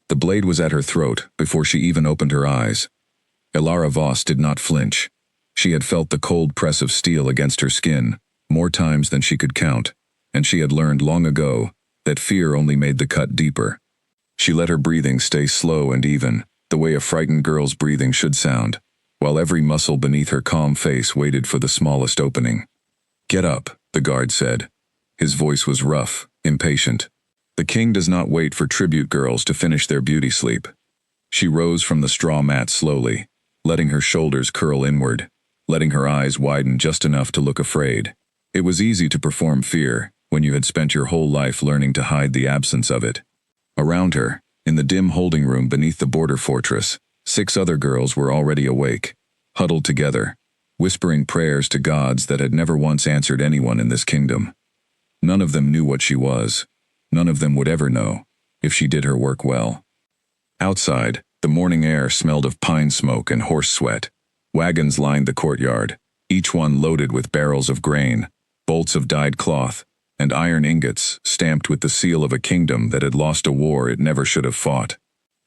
The blade was at her throat before she even opened her eyes. Elara Voss did not flinch. She had felt the cold press of steel against her skin, more times than she could count, and she had learned long ago that fear only made the cut deeper. She let her breathing stay slow and even, the way a frightened girl's breathing should sound, while every muscle beneath her calm face waited for the smallest opening. "Get up," the guard said. His voice was rough, impatient. "The king does not wait for tribute girls to finish their beauty sleep." She rose from the straw mat slowly, letting her shoulders curl inward, letting her eyes widen just enough to look afraid. It was easy to perform fear when you had spent your whole life learning to hide the absence of it. Around her, in the dim holding room beneath the border fortress, 6 other girls were already awake, huddled together, whispering prayers to gods that had never once answered anyone in this kingdom. None of them knew what she was. None of them would ever know, if she did her work well. Outside, the morning air smelled of pine smoke and horse sweat. Wagons lined the courtyard, each one loaded with barrels of grain, bolts of dyed cloth, and iron ingots stamped with the seal of a kingdom that had lost a war it never should have fought.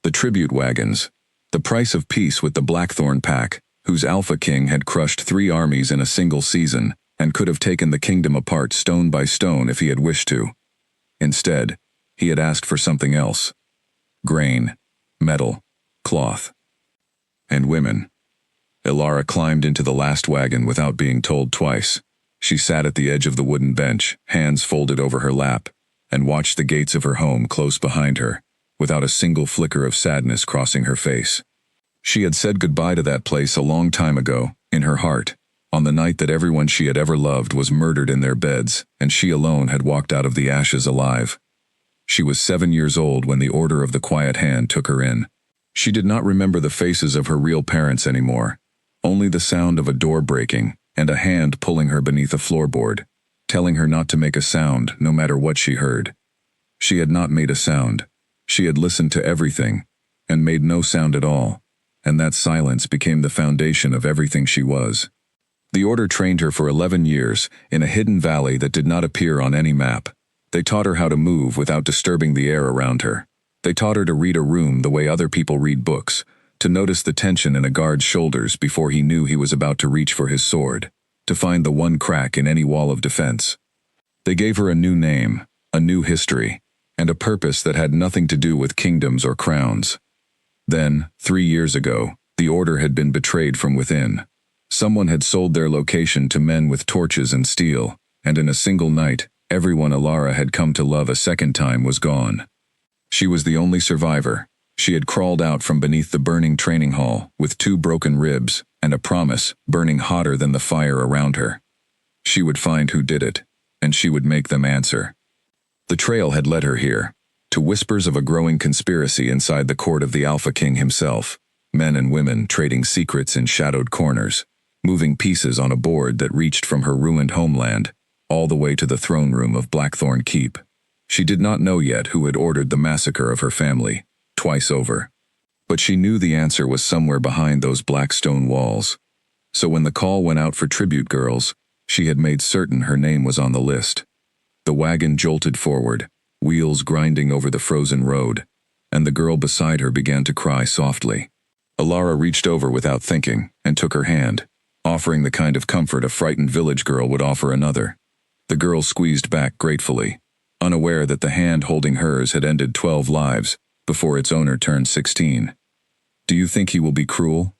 The tribute wagons, the price of peace with the Blackthorn pack, whose Alpha King had crushed 3 armies in a single season and could have taken the kingdom apart stone by stone if he had wished to. Instead, he had asked for something else: grain, metal, cloth, and women. Elara climbed into the last wagon without being told twice. She sat at the edge of the wooden bench, hands folded over her lap, and watched the gates of her home close behind her, without a single flicker of sadness crossing her face. She had said goodbye to that place a long time ago, in her heart, on the night that everyone she had ever loved was murdered in their beds, and she alone had walked out of the ashes alive. She was 7 years old when the Order of the Quiet Hand took her in. She did not remember the faces of her real parents anymore, only the sound of a door breaking and a hand pulling her beneath a floorboard, telling her not to make a sound no matter what she heard. She had not made a sound. She had listened to everything, and made no sound at all, and that silence became the foundation of everything she was. The Order trained her for 11 years in a hidden valley that did not appear on any map. They taught her how to move without disturbing the air around her. They taught her to read a room the way other people read books, to notice the tension in a guard's shoulders before he knew he was about to reach for his sword, to find the one crack in any wall of defense. They gave her a new name, a new history, and a purpose that had nothing to do with kingdoms or crowns. Then, 3 years ago, the Order had been betrayed from within. Someone had sold their location to men with torches and steel, and in a single night, everyone Elara had come to love a second time was gone. She was the only survivor. She had crawled out from beneath the burning training hall with 2 broken ribs and a promise burning hotter than the fire around her. She would find who did it, and she would make them answer. The trail had led her here, to whispers of a growing conspiracy inside the court of the Alpha King himself, men and women trading secrets in shadowed corners, moving pieces on a board that reached from her ruined homeland all the way to the throne room of Blackthorn Keep. She did not know yet who had ordered the massacre of her family, twice over. But she knew the answer was somewhere behind those black stone walls. So when the call went out for tribute girls, she had made certain her name was on the list. The wagon jolted forward, wheels grinding over the frozen road, and the girl beside her began to cry softly. Elara reached over without thinking and took her hand, offering the kind of comfort a frightened village girl would offer another. The girl squeezed back gratefully, unaware that the hand holding hers had ended 12 lives before its owner turned 16. "Do you think he will be cruel?"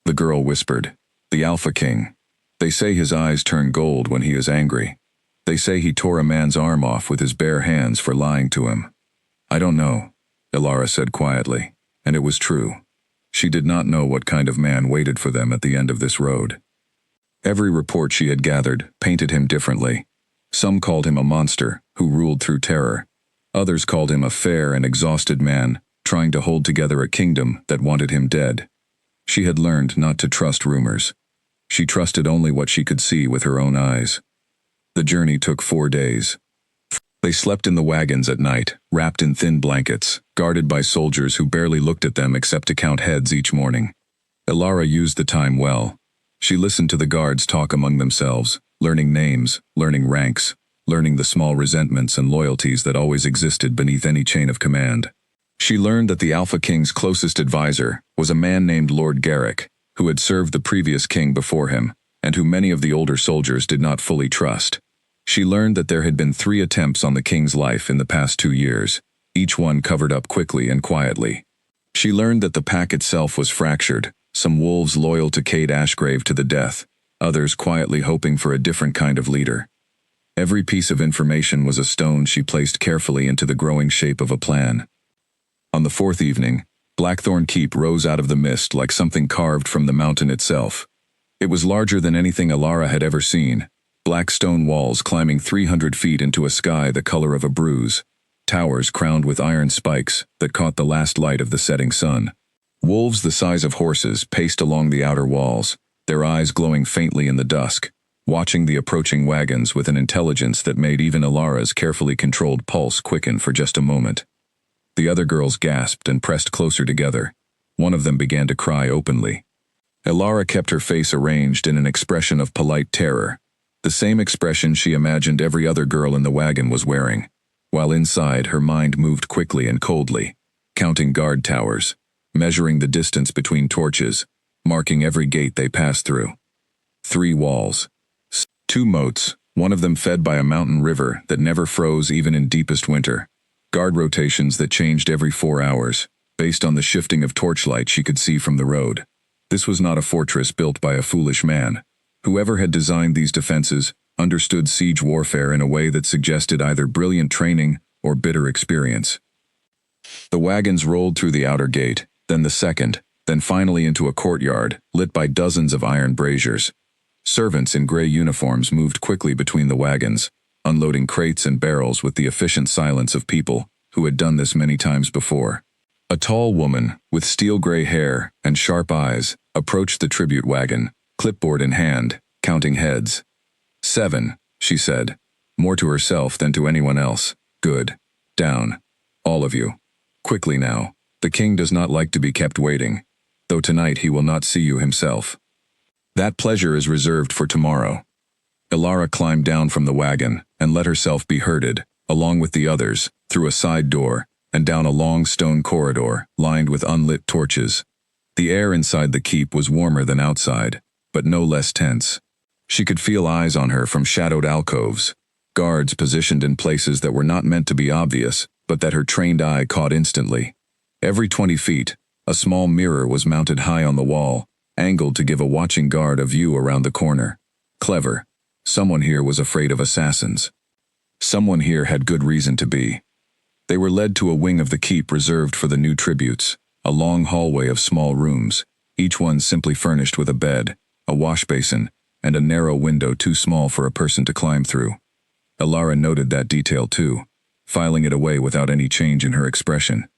The girl whispered. "The Alpha King. They say his eyes turn gold when he is angry. They say he tore a man's arm off with his bare hands for lying to him." "I don't know," Elara said quietly, and it was true. She did not know what kind of man waited for them at the end of this road. Every report she had gathered painted him differently. Some called him a monster who ruled through terror. Others called him a fair and exhausted man trying to hold together a kingdom that wanted him dead. She had learned not to trust rumors. She trusted only what she could see with her own eyes. The journey took 4 days. They slept in the wagons at night, wrapped in thin blankets, guarded by soldiers who barely looked at them except to count heads each morning. Elara used the time well. She listened to the guards talk among themselves, learning names, learning ranks, learning the small resentments and loyalties that always existed beneath any chain of command. She learned that the Alpha King's closest advisor was a man named Lord Garrick, who had served the previous king before him, and who many of the older soldiers did not fully trust. She learned that there had been 3 attempts on the king's life in the past 2 years, each one covered up quickly and quietly. She learned that the pack itself was fractured, some wolves loyal to Cade Ashgrave to the death, others quietly hoping for a different kind of leader. Every piece of information was a stone she placed carefully into the growing shape of a plan. On the 4th evening, Blackthorn Keep rose out of the mist like something carved from the mountain itself. It was larger than anything Alara had ever seen, black stone walls climbing 300 feet into a sky the color of a bruise, towers crowned with iron spikes that caught the last light of the setting sun. Wolves the size of horses paced along the outer walls, their eyes glowing faintly in the dusk, watching the approaching wagons with an intelligence that made even Alara's carefully controlled pulse quicken for just a moment. The other girls gasped and pressed closer together. One of them began to cry openly. Alara kept her face arranged in an expression of polite terror, the same expression she imagined every other girl in the wagon was wearing, while inside her mind moved quickly and coldly, counting guard towers, measuring the distance between torches, marking every gate they passed through. 3 walls. 2 moats, one of them fed by a mountain river that never froze even in deepest winter. Guard rotations that changed every 4 hours, based on the shifting of torchlight she could see from the road. This was not a fortress built by a foolish man. Whoever had designed these defenses understood siege warfare in a way that suggested either brilliant training or bitter experience. The wagons rolled through the outer gate, then the second, then finally into a courtyard, lit by dozens of iron braziers. Servants in gray uniforms moved quickly between the wagons, unloading crates and barrels with the efficient silence of people who had done this many times before. A tall woman, with steel-gray hair and sharp eyes, approached the tribute wagon, clipboard in hand, counting heads. 7, she said, more to herself than to anyone else. Good. Down. All of you. Quickly now. The king does not like to be kept waiting, though tonight he will not see you himself. That pleasure is reserved for tomorrow. Alara climbed down from the wagon and let herself be herded, along with the others, through a side door and down a long stone corridor lined with unlit torches. The air inside the keep was warmer than outside, but no less tense. She could feel eyes on her from shadowed alcoves, guards positioned in places that were not meant to be obvious, but that her trained eye caught instantly. Every 20 feet, a small mirror was mounted high on the wall, angled to give a watching guard a view around the corner. Clever. Someone here was afraid of assassins. Someone here had good reason to be. They were led to a wing of the keep reserved for the new tributes, a long hallway of small rooms, each one simply furnished with a bed, a wash basin, and a narrow window too small for a person to climb through. Alara noted that detail too, filing it away without any change in her expression.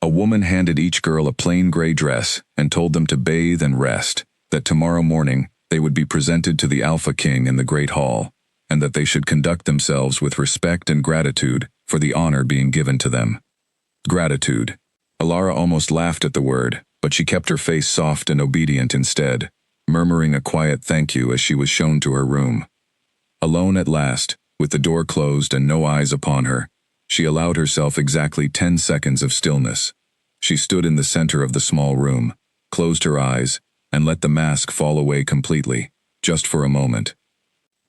A woman handed each girl a plain gray dress and told them to bathe and rest, that tomorrow morning they would be presented to the Alpha King in the Great Hall, and that they should conduct themselves with respect and gratitude for the honor being given to them. Gratitude. Alara almost laughed at the word, but she kept her face soft and obedient instead, murmuring a quiet thank you as she was shown to her room. Alone at last, with the door closed and no eyes upon her, she allowed herself exactly 10 seconds of stillness. She stood in the center of the small room, closed her eyes, and let the mask fall away completely, just for a moment.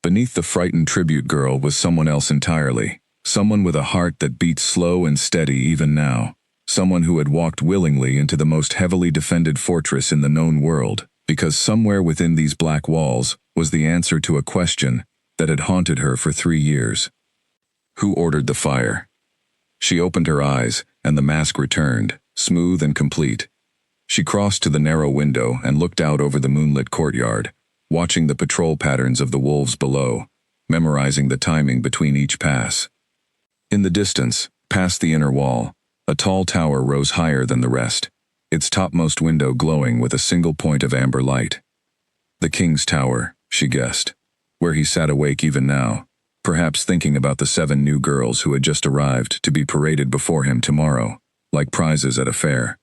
Beneath the frightened tribute girl was someone else entirely, someone with a heart that beat slow and steady even now, someone who had walked willingly into the most heavily defended fortress in the known world, because somewhere within these black walls was the answer to a question that had haunted her for 3 years. Who ordered the fire? She opened her eyes, and the mask returned, smooth and complete. She crossed to the narrow window and looked out over the moonlit courtyard, watching the patrol patterns of the wolves below, memorizing the timing between each pass. In the distance, past the inner wall, a tall tower rose higher than the rest, its topmost window glowing with a single point of amber light. The king's tower, she guessed, where he sat awake even now, perhaps thinking about the 7 new girls who had just arrived to be paraded before him tomorrow, like prizes at a fair.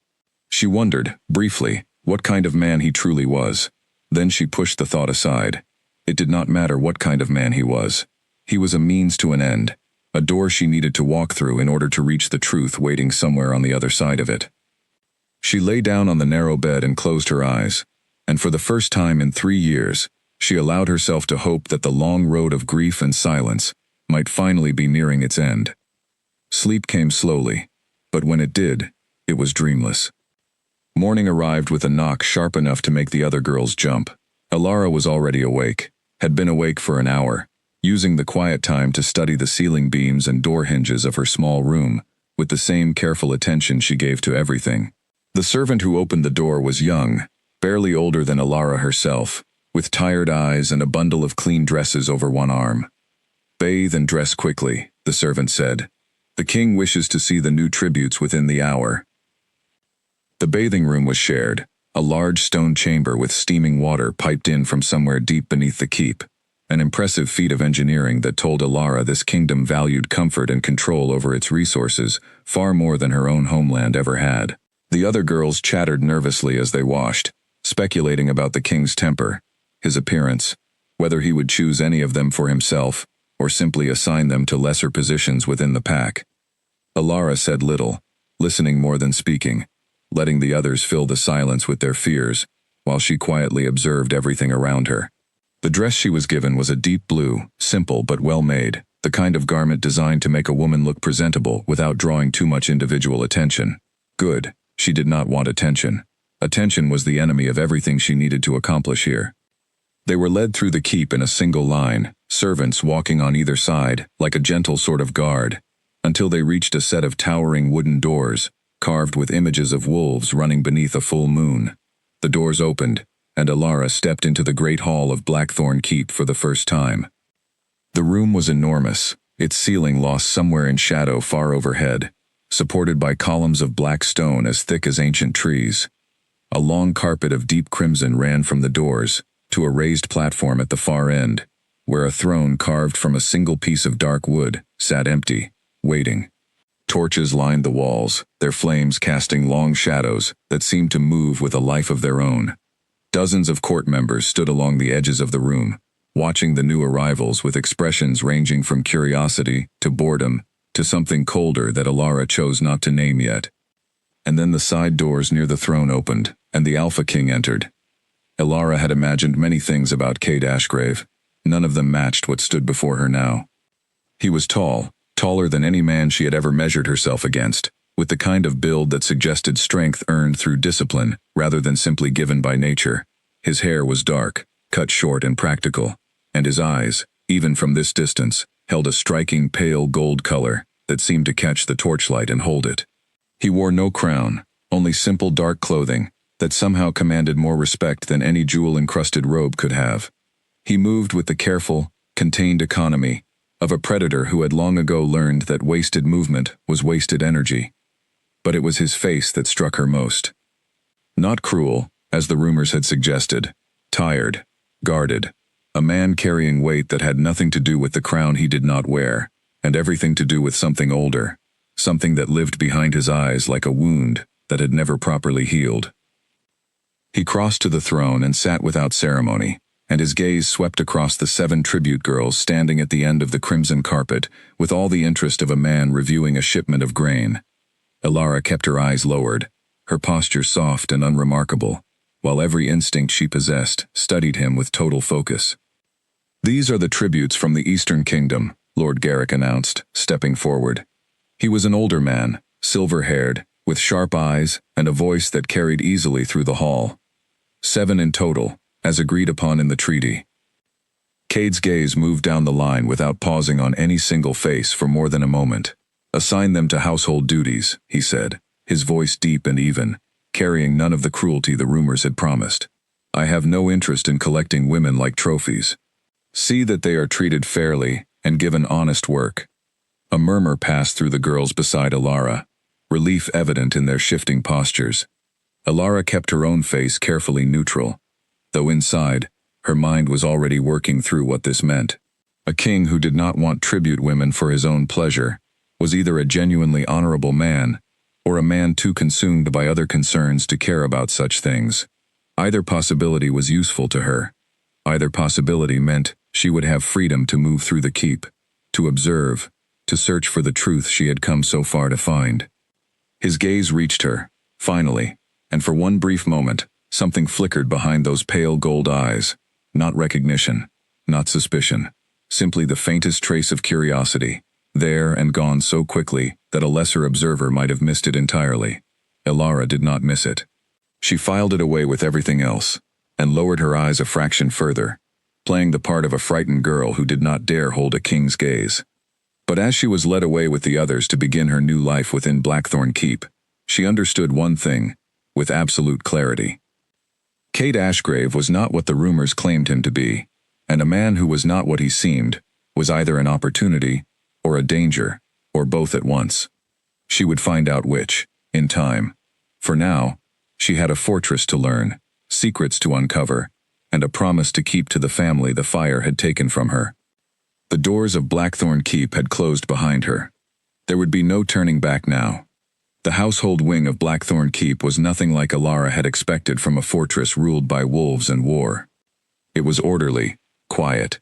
She wondered, briefly, what kind of man he truly was. Then she pushed the thought aside. It did not matter what kind of man he was. He was a means to an end, a door she needed to walk through in order to reach the truth waiting somewhere on the other side of it. She lay down on the narrow bed and closed her eyes, and for the first time in 3 years, she allowed herself to hope that the long road of grief and silence might finally be nearing its end. Sleep came slowly, but when it did, it was dreamless. Morning arrived with a knock sharp enough to make the other girls jump. Alara was already awake, had been awake for an hour, using the quiet time to study the ceiling beams and door hinges of her small room, with the same careful attention she gave to everything. The servant who opened the door was young, barely older than Alara herself, with tired eyes and a bundle of clean dresses over one arm. "Bathe and dress quickly," the servant said. "The king wishes to see the new tributes within the hour." The bathing room was shared, a large stone chamber with steaming water piped in from somewhere deep beneath the keep, an impressive feat of engineering that told Alara this kingdom valued comfort and control over its resources far more than her own homeland ever had. The other girls chattered nervously as they washed, speculating about the king's temper, his appearance, whether he would choose any of them for himself, or simply assign them to lesser positions within the pack. Alara said little, listening more than speaking, letting the others fill the silence with their fears, while she quietly observed everything around her. The dress she was given was a deep blue, simple but well-made, the kind of garment designed to make a woman look presentable without drawing too much individual attention. Good, she did not want attention. Attention was the enemy of everything she needed to accomplish here. They were led through the keep in a single line, servants walking on either side, like a gentle sort of guard, until they reached a set of towering wooden doors, carved with images of wolves running beneath a full moon. The doors opened, and Alara stepped into the great hall of Blackthorn Keep for the first time. The room was enormous, its ceiling lost somewhere in shadow far overhead, supported by columns of black stone as thick as ancient trees. A long carpet of deep crimson ran from the doors to a raised platform at the far end, where a throne carved from a single piece of dark wood sat empty, waiting. Torches lined the walls, their flames casting long shadows that seemed to move with a life of their own. Dozens of court members stood along the edges of the room, watching the new arrivals with expressions ranging from curiosity to boredom to something colder that Alara chose not to name yet. And then the side doors near the throne opened, and the Alpha King entered. Alara had imagined many things about Cade Ashgrave. None of them matched what stood before her now. He was tall, taller than any man she had ever measured herself against, with the kind of build that suggested strength earned through discipline rather than simply given by nature. His hair was dark, cut short and practical, and his eyes, even from this distance, held a striking pale gold color that seemed to catch the torchlight and hold it. He wore no crown, only simple dark clothing that somehow commanded more respect than any jewel-encrusted robe could have. He moved with the careful, contained economy of a predator who had long ago learned that wasted movement was wasted energy. But it was his face that struck her most. Not cruel, as the rumors had suggested, tired, guarded, a man carrying weight that had nothing to do with the crown he did not wear, and everything to do with something older, something that lived behind his eyes like a wound that had never properly healed. He crossed to the throne and sat without ceremony, and his gaze swept across the 7 tribute girls standing at the end of the crimson carpet with all the interest of a man reviewing a shipment of grain. Alara kept her eyes lowered, her posture soft and unremarkable, while every instinct she possessed studied him with total focus. "These are the tributes from the Eastern Kingdom," Lord Garrick announced, stepping forward. He was an older man, silver-haired, with sharp eyes and a voice that carried easily through the hall. 7 in total, as agreed upon in the treaty. Cade's gaze moved down the line without pausing on any single face for more than a moment. "Assign them to household duties," he said, his voice deep and even, carrying none of the cruelty the rumors had promised. "I have no interest in collecting women like trophies. See that they are treated fairly and given honest work." A murmur passed through the girls beside Alara, relief evident in their shifting postures. Alara kept her own face carefully neutral, though inside, her mind was already working through what this meant. A king who did not want tribute women for his own pleasure was either a genuinely honorable man, or a man too consumed by other concerns to care about such things. Either possibility was useful to her. Either possibility meant she would have freedom to move through the keep, to observe, to search for the truth she had come so far to find. His gaze reached her, finally, and for one brief moment, something flickered behind those pale gold eyes. Not recognition, not suspicion, simply the faintest trace of curiosity, there and gone so quickly that a lesser observer might have missed it entirely. Elara did not miss it. She filed it away with everything else, and lowered her eyes a fraction further, playing the part of a frightened girl who did not dare hold a king's gaze. But as she was led away with the others to begin her new life within Blackthorn Keep, she understood one thing, with absolute clarity. Kate Ashgrave was not what the rumors claimed him to be, and a man who was not what he seemed was either an opportunity or a danger, or both at once. She would find out which, in time. For now, she had a fortress to learn, secrets to uncover, and a promise to keep to the family the fire had taken from her. The doors of Blackthorn Keep had closed behind her. There would be no turning back now. The household wing of Blackthorn Keep was nothing like Elara had expected from a fortress ruled by wolves and war. It was orderly, quiet,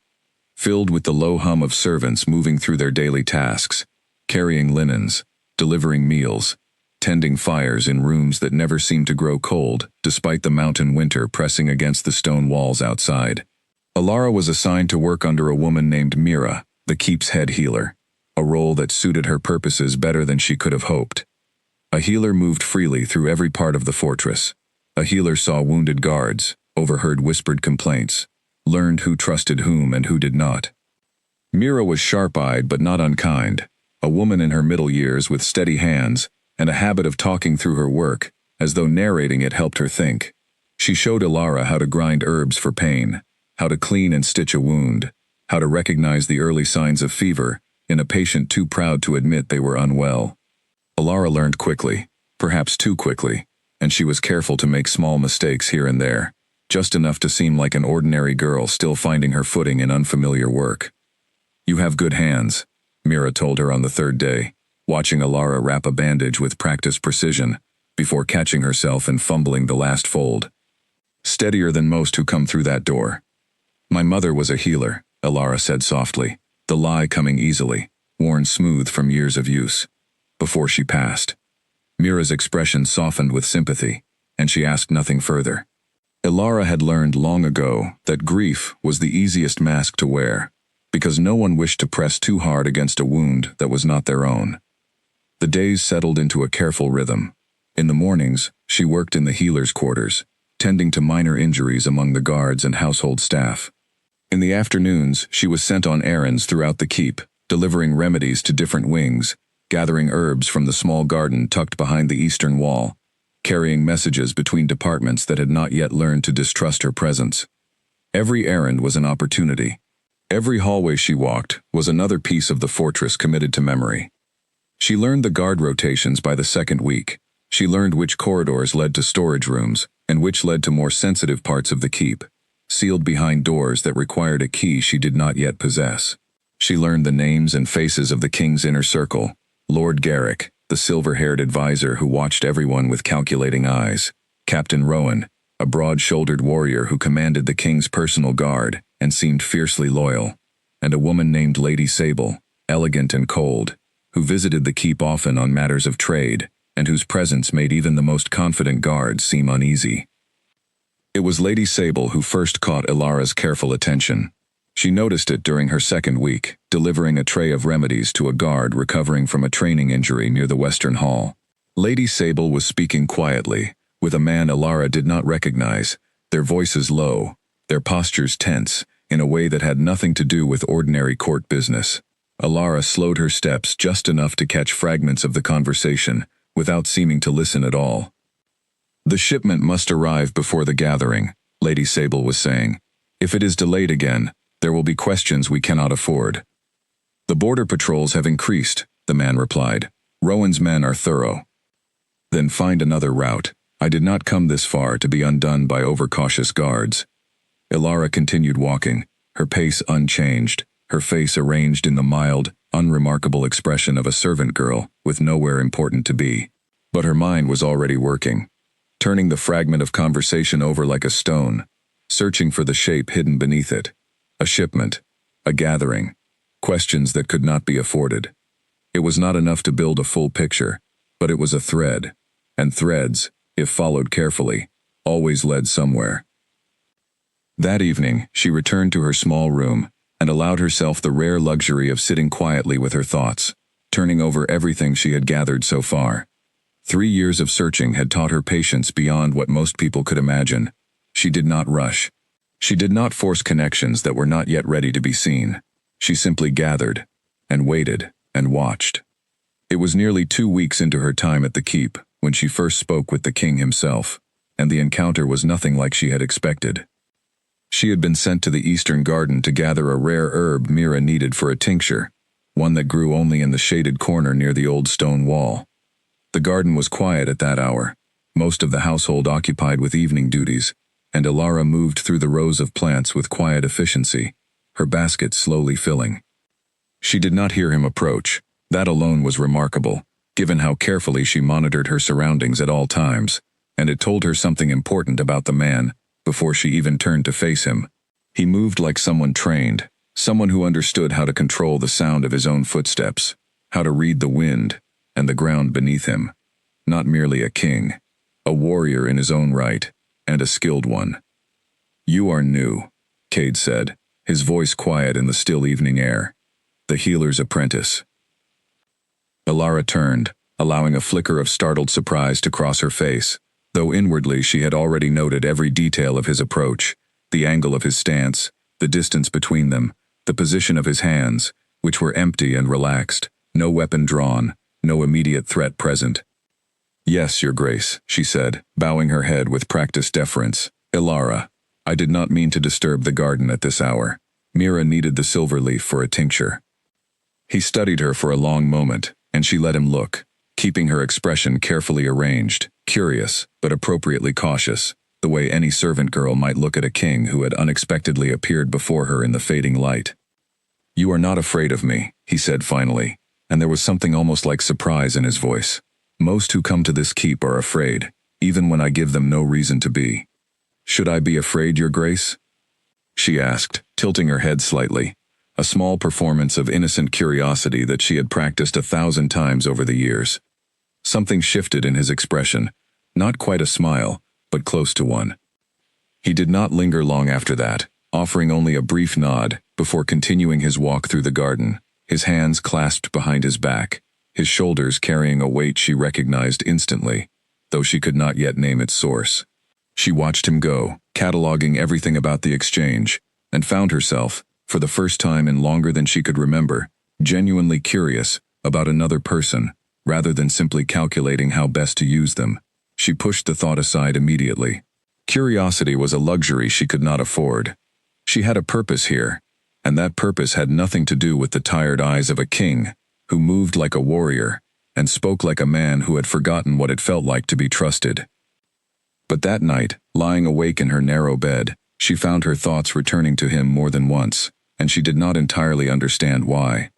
filled with the low hum of servants moving through their daily tasks, carrying linens, delivering meals, tending fires in rooms that never seemed to grow cold despite the mountain winter pressing against the stone walls outside. Elara was assigned to work under a woman named Mira, the keep's head healer, a role that suited her purposes better than she could have hoped. A healer moved freely through every part of the fortress. A healer saw wounded guards, overheard whispered complaints, learned who trusted whom and who did not. Mira was sharp-eyed but not unkind, a woman in her middle years with steady hands and a habit of talking through her work, as though narrating it helped her think. She showed Elara how to grind herbs for pain, how to clean and stitch a wound, how to recognize the early signs of fever in a patient too proud to admit they were unwell. Elara learned quickly, perhaps too quickly, and she was careful to make small mistakes here and there, just enough to seem like an ordinary girl still finding her footing in unfamiliar work. "You have good hands," Mira told her on the third day, watching Elara wrap a bandage with practiced precision, before catching herself and fumbling the last fold. "Steadier than most who come through that door." "My mother was a healer," Elara said softly, the lie coming easily, worn smooth from years of use. "Before she passed." Mira's expression softened with sympathy, and she asked nothing further. Elara had learned long ago that grief was the easiest mask to wear, because no one wished to press too hard against a wound that was not their own. The days settled into a careful rhythm. In the mornings, she worked in the healer's quarters, tending to minor injuries among the guards and household staff. In the afternoons, she was sent on errands throughout the keep, delivering remedies to different wings, gathering herbs from the small garden tucked behind the eastern wall, carrying messages between departments that had not yet learned to distrust her presence. Every errand was an opportunity. Every hallway she walked was another piece of the fortress committed to memory. She learned the guard rotations by the second week. She learned which corridors led to storage rooms, and which led to more sensitive parts of the keep, sealed behind doors that required a key she did not yet possess. She learned the names and faces of the king's inner circle, Lord Garrick, the silver-haired advisor who watched everyone with calculating eyes, Captain Rowan, a broad-shouldered warrior who commanded the king's personal guard and seemed fiercely loyal, and a woman named Lady Sable, elegant and cold, who visited the keep often on matters of trade, and whose presence made even the most confident guards seem uneasy. It was Lady Sable who first caught Elara's careful attention. She noticed it during her second week, delivering a tray of remedies to a guard recovering from a training injury near the Western Hall. Lady Sable was speaking quietly, with a man Elara did not recognize, their voices low, their postures tense, in a way that had nothing to do with ordinary court business. Elara slowed her steps just enough to catch fragments of the conversation, without seeming to listen at all. "The shipment must arrive before the gathering," Lady Sable was saying. "If it is delayed again, there will be questions we cannot afford." "The border patrols have increased," the man replied. "Rowan's men are thorough." "Then find another route. I did not come this far to be undone by overcautious guards." Elara continued walking, her pace unchanged, her face arranged in the mild, unremarkable expression of a servant girl with nowhere important to be. But her mind was already working, turning the fragment of conversation over like a stone, searching for the shape hidden beneath it. A shipment, a gathering, questions that could not be afforded. It was not enough to build a full picture, but it was a thread, and threads, if followed carefully, always led somewhere. That evening, she returned to her small room and allowed herself the rare luxury of sitting quietly with her thoughts, turning over everything she had gathered so far. 3 years of searching had taught her patience beyond what most people could imagine. She did not rush. She did not force connections that were not yet ready to be seen. She simply gathered, and waited, and watched. It was nearly 2 weeks into her time at the keep when she first spoke with the king himself, and the encounter was nothing like she had expected. She had been sent to the eastern garden to gather a rare herb Mira needed for a tincture, one that grew only in the shaded corner near the old stone wall. The garden was quiet at that hour, most of the household occupied with evening duties, and Ilara moved through the rows of plants with quiet efficiency, her basket slowly filling. She did not hear him approach. That alone was remarkable, given how carefully she monitored her surroundings at all times, and it told her something important about the man before she even turned to face him. He moved like someone trained, someone who understood how to control the sound of his own footsteps, how to read the wind and the ground beneath him. Not merely a king, a warrior in his own right, and a skilled one. "You are new," Cade said, his voice quiet in the still evening air. "The healer's apprentice." Ilara turned, allowing a flicker of startled surprise to cross her face, though inwardly she had already noted every detail of his approach, the angle of his stance, the distance between them, the position of his hands, which were empty and relaxed, no weapon drawn, no immediate threat present. "Yes, Your Grace," she said, bowing her head with practiced deference. "Ilara, I did not mean to disturb the garden at this hour. Mira needed the silver leaf for a tincture." He studied her for a long moment, and she let him look, keeping her expression carefully arranged, curious, but appropriately cautious, the way any servant girl might look at a king who had unexpectedly appeared before her in the fading light. "You are not afraid of me," he said finally, and there was something almost like surprise in his voice. "Most who come to this keep are afraid, even when I give them no reason to be." "Should I be afraid, Your Grace?" she asked, tilting her head slightly, a small performance of innocent curiosity that she had practiced 1,000 times over the years. Something shifted in his expression, not quite a smile, but close to one. He did not linger long after that, offering only a brief nod before continuing his walk through the garden, his hands clasped behind his back, his shoulders carrying a weight she recognized instantly, though she could not yet name its source. She watched him go, cataloging everything about the exchange, and found herself, for the first time in longer than she could remember, genuinely curious about another person, rather than simply calculating how best to use them. She pushed the thought aside immediately. Curiosity was a luxury she could not afford. She had a purpose here, and that purpose had nothing to do with the tired eyes of a king, who moved like a warrior, and spoke like a man who had forgotten what it felt like to be trusted. But that night, lying awake in her narrow bed, she found her thoughts returning to him more than once, and she did not entirely understand why.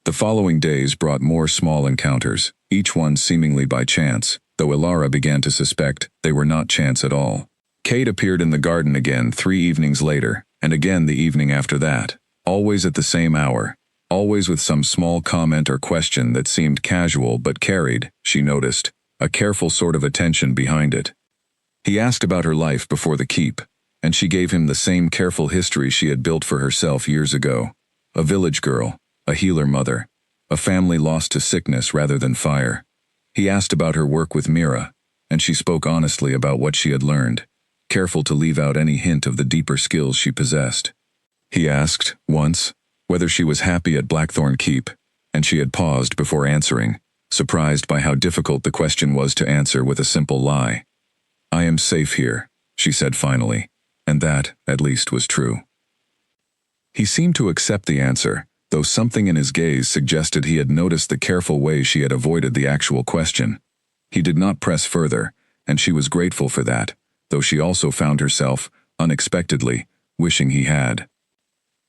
The following days brought more small encounters, each one seemingly by chance, though Ilara began to suspect they were not chance at all. Cade appeared in the garden again 3 evenings later, and again the evening after that, always at the same hour, always with some small comment or question that seemed casual but carried, she noticed, a careful sort of attention behind it. He asked about her life before the keep, and she gave him the same careful history she had built for herself years ago. A village girl, a healer mother, a family lost to sickness rather than fire. He asked about her work with Mira, and she spoke honestly about what she had learned, careful to leave out any hint of the deeper skills she possessed. He asked, once, whether she was happy at Blackthorn Keep, and she had paused before answering, surprised by how difficult the question was to answer with a simple lie. "I am safe here," she said finally, and that, at least, was true. He seemed to accept the answer, though something in his gaze suggested he had noticed the careful way she had avoided the actual question. He did not press further, and she was grateful for that, though she also found herself, unexpectedly, wishing he had.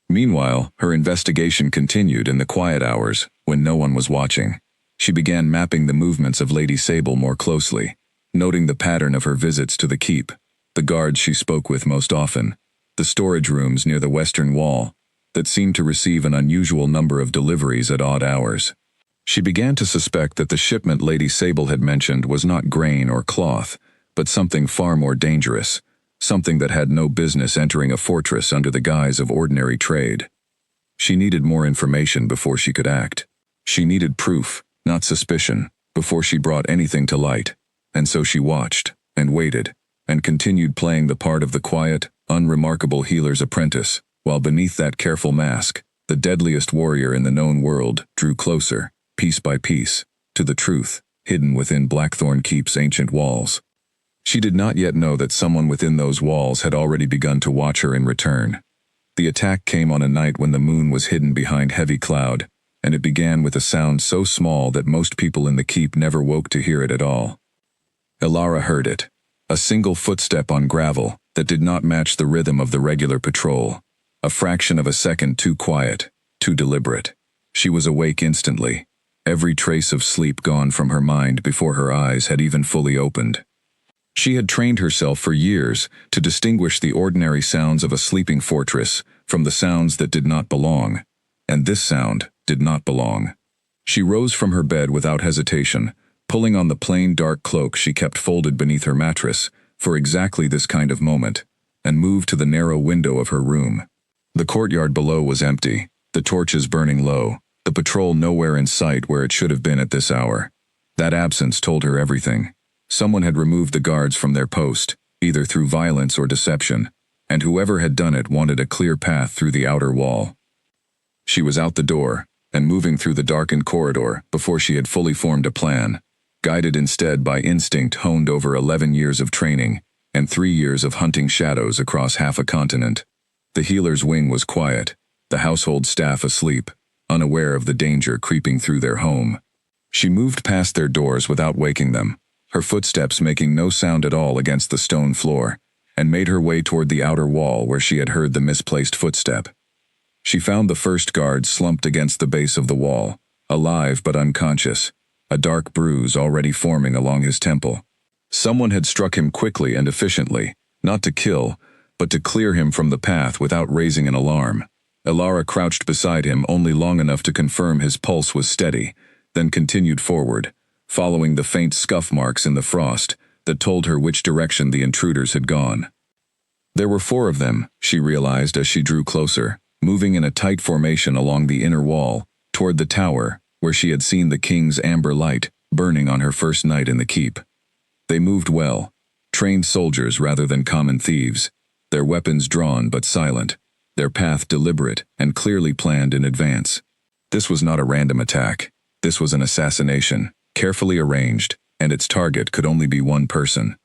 Meanwhile, her investigation continued in the quiet hours, when no one was watching. She began mapping the movements of Lady Sable more closely, noting the pattern of her visits to the keep, the guards she spoke with most often, the storage rooms near the western wall, that seemed to receive an unusual number of deliveries at odd hours. She began to suspect that the shipment Lady Sable had mentioned was not grain or cloth, but something far more dangerous, something that had no business entering a fortress under the guise of ordinary trade. She needed more information before she could act. She needed proof, not suspicion, before she brought anything to light, and so she watched, and waited, and continued playing the part of the quiet, unremarkable healer's apprentice, while beneath that careful mask, the deadliest warrior in the known world drew closer, piece by piece, to the truth, hidden within Blackthorn Keep's ancient walls. She did not yet know that someone within those walls had already begun to watch her in return. The attack came on a night when the moon was hidden behind heavy cloud, and it began with a sound so small that most people in the keep never woke to hear it at all. Elara heard it, a single footstep on gravel that did not match the rhythm of the regular patrol, a fraction of a second too quiet, too deliberate. She was awake instantly, every trace of sleep gone from her mind before her eyes had even fully opened. She had trained herself for years to distinguish the ordinary sounds of a sleeping fortress from the sounds that did not belong, and this sound did not belong. She rose from her bed without hesitation, pulling on the plain dark cloak she kept folded beneath her mattress for exactly this kind of moment, and moved to the narrow window of her room. The courtyard below was empty, the torches burning low, the patrol nowhere in sight where it should have been at this hour. That absence told her everything. Someone had removed the guards from their post, either through violence or deception, and whoever had done it wanted a clear path through the outer wall. She was out the door, and moving through the darkened corridor before she had fully formed a plan, guided instead by instinct honed over 11 years of training and 3 years of hunting shadows across half a continent. The healer's wing was quiet, the household staff asleep, unaware of the danger creeping through their home. She moved past their doors without waking them, her footsteps making no sound at all against the stone floor, and made her way toward the outer wall where she had heard the misplaced footstep. She found the first guard slumped against the base of the wall, alive but unconscious, a dark bruise already forming along his temple. Someone had struck him quickly and efficiently, not to kill, but to clear him from the path without raising an alarm. Elara crouched beside him only long enough to confirm his pulse was steady, then continued forward, following the faint scuff marks in the frost that told her which direction the intruders had gone. There were 4 of them, she realized as she drew closer, moving in a tight formation along the inner wall, toward the tower, where she had seen the king's amber light burning on her first night in the keep. They moved well, trained soldiers rather than common thieves, their weapons drawn but silent, their path deliberate and clearly planned in advance. This was not a random attack. This was an assassination, carefully arranged, and its target could only be one person.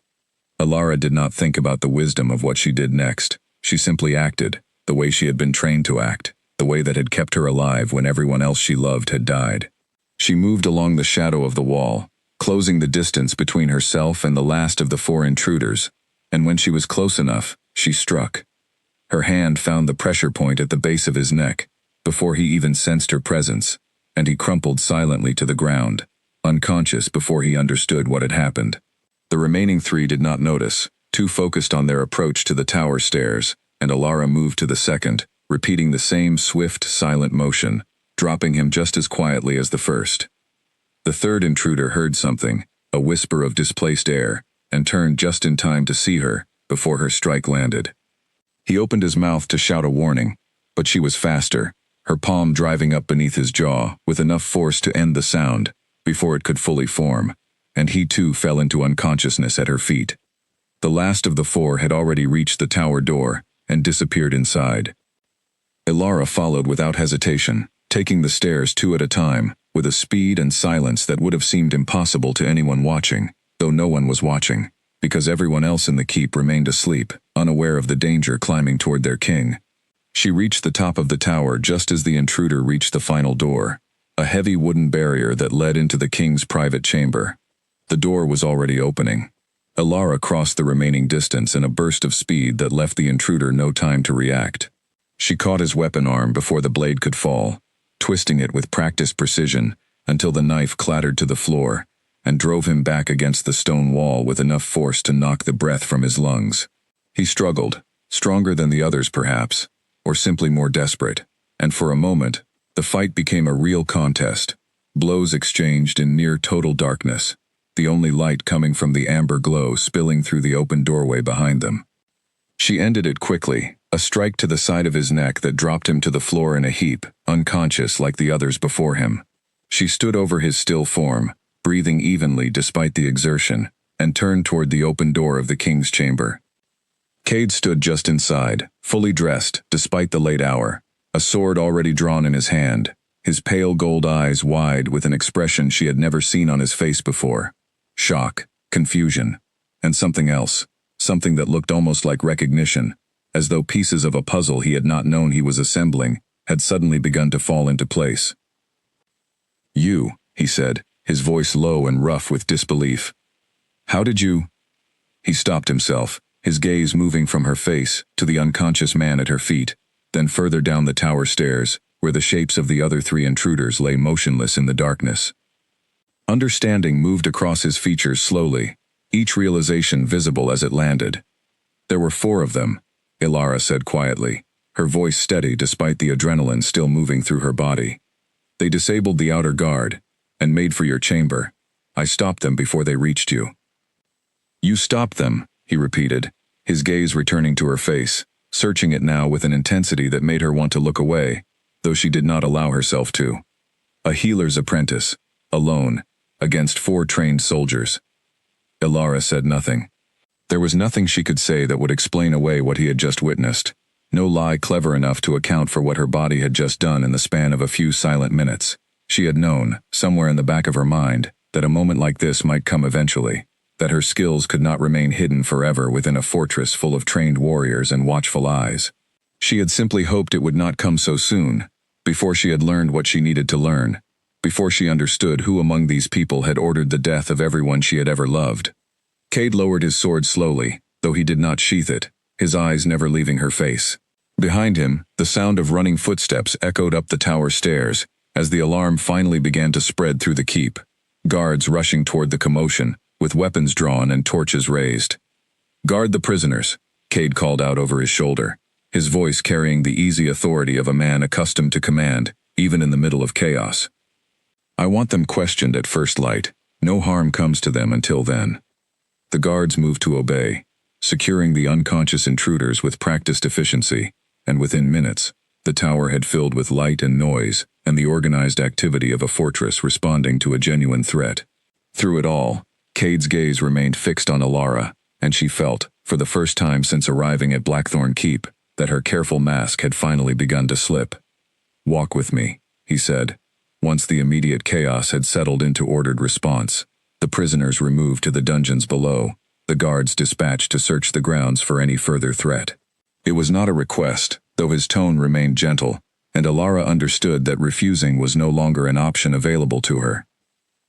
Elara did not think about the wisdom of what she did next. She simply acted, the way she had been trained to act, the way that had kept her alive when everyone else she loved had died. She moved along the shadow of the wall, closing the distance between herself and the last of the 4 intruders, and when she was close enough, she struck. Her hand found the pressure point at the base of his neck, before he even sensed her presence, and he crumpled silently to the ground, unconscious before he understood what had happened. The remaining 3 did not notice, too focused on their approach to the tower stairs, and Elara moved to the second, repeating the same swift, silent motion, dropping him just as quietly as the first. The 3rd intruder heard something, a whisper of displaced air, and turned just in time to see her, before her strike landed. He opened his mouth to shout a warning, but she was faster, her palm driving up beneath his jaw with enough force to end the sound, before it could fully form, and he too fell into unconsciousness at her feet. The last of the 4 had already reached the tower door and disappeared inside. Elara followed without hesitation, taking the stairs 2 at a time, with a speed and silence that would have seemed impossible to anyone watching, though no one was watching, because everyone else in the keep remained asleep, unaware of the danger climbing toward their king. She reached the top of the tower just as the intruder reached the final door, a heavy wooden barrier that led into the king's private chamber. The door was already opening. Elara crossed the remaining distance in a burst of speed that left the intruder no time to react. She caught his weapon arm before the blade could fall, twisting it with practiced precision until the knife clattered to the floor, and drove him back against the stone wall with enough force to knock the breath from his lungs. He struggled, stronger than the others perhaps, or simply more desperate, and for a moment, the fight became a real contest. Blows exchanged in near total darkness, the only light coming from the amber glow spilling through the open doorway behind them. She ended it quickly, a strike to the side of his neck that dropped him to the floor in a heap, unconscious like the others before him. She stood over his still form, breathing evenly despite the exertion, and turned toward the open door of the king's chamber. Cade stood just inside, fully dressed despite the late hour, a sword already drawn in his hand, his pale gold eyes wide with an expression she had never seen on his face before. Shock, confusion, and something else, something that looked almost like recognition, as though pieces of a puzzle he had not known he was assembling had suddenly begun to fall into place. "You," he said, his voice low and rough with disbelief. "How did you—" He stopped himself, his gaze moving from her face to the unconscious man at her feet, then further down the tower stairs, where the shapes of the other three intruders lay motionless in the darkness. Understanding moved across his features slowly, each realization visible as it landed. "There were 4 of them," Ilara said quietly, her voice steady despite the adrenaline still moving through her body. "They disabled the outer guard and made for your chamber. I stopped them before they reached you." "You stopped them," he repeated, his gaze returning to her face, searching it now with an intensity that made her want to look away, though she did not allow herself to. A healer's apprentice, alone, against 4 trained soldiers. Ilara said nothing. There was nothing she could say that would explain away what he had just witnessed, no lie clever enough to account for what her body had just done in the span of a few silent minutes. She had known, somewhere in the back of her mind, that a moment like this might come eventually, that her skills could not remain hidden forever within a fortress full of trained warriors and watchful eyes. She had simply hoped it would not come so soon, before she had learned what she needed to learn, before she understood who among these people had ordered the death of everyone she had ever loved. Cade lowered his sword slowly, though he did not sheath it, his eyes never leaving her face. Behind him, the sound of running footsteps echoed up the tower stairs, as the alarm finally began to spread through the keep, guards rushing toward the commotion, with weapons drawn and torches raised. "Guard the prisoners," Cade called out over his shoulder, his voice carrying the easy authority of a man accustomed to command, even in the middle of chaos. "I want them questioned at first light. No harm comes to them until then." The guards moved to obey, securing the unconscious intruders with practiced efficiency, and within minutes, the tower had filled with light and noise and the organized activity of a fortress responding to a genuine threat. Through it all, Cade's gaze remained fixed on Ilara, and she felt, for the first time since arriving at Blackthorn Keep, that her careful mask had finally begun to slip. "Walk with me," he said, once the immediate chaos had settled into ordered response. The prisoners removed to the dungeons below, the guards dispatched to search the grounds for any further threat. It was not a request, though his tone remained gentle, and Ilara understood that refusing was no longer an option available to her.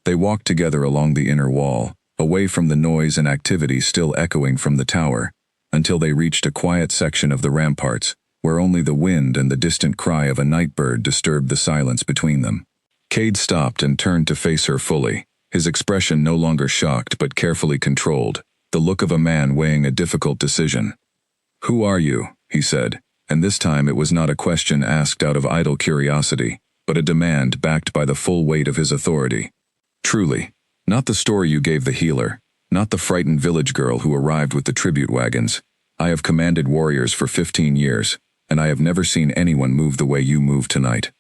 They walked together along the inner wall, away from the noise and activity still echoing from the tower, until they reached a quiet section of the ramparts, where only the wind and the distant cry of a night bird disturbed the silence between them. Cade stopped and turned to face her fully, his expression no longer shocked but carefully controlled, the look of a man weighing a difficult decision. "Who are you?" he said, and this time it was not a question asked out of idle curiosity, but a demand backed by the full weight of his authority. "Truly, not the story you gave the healer, not the frightened village girl who arrived with the tribute wagons. I have commanded warriors for 15 years, and I have never seen anyone move the way you moved tonight."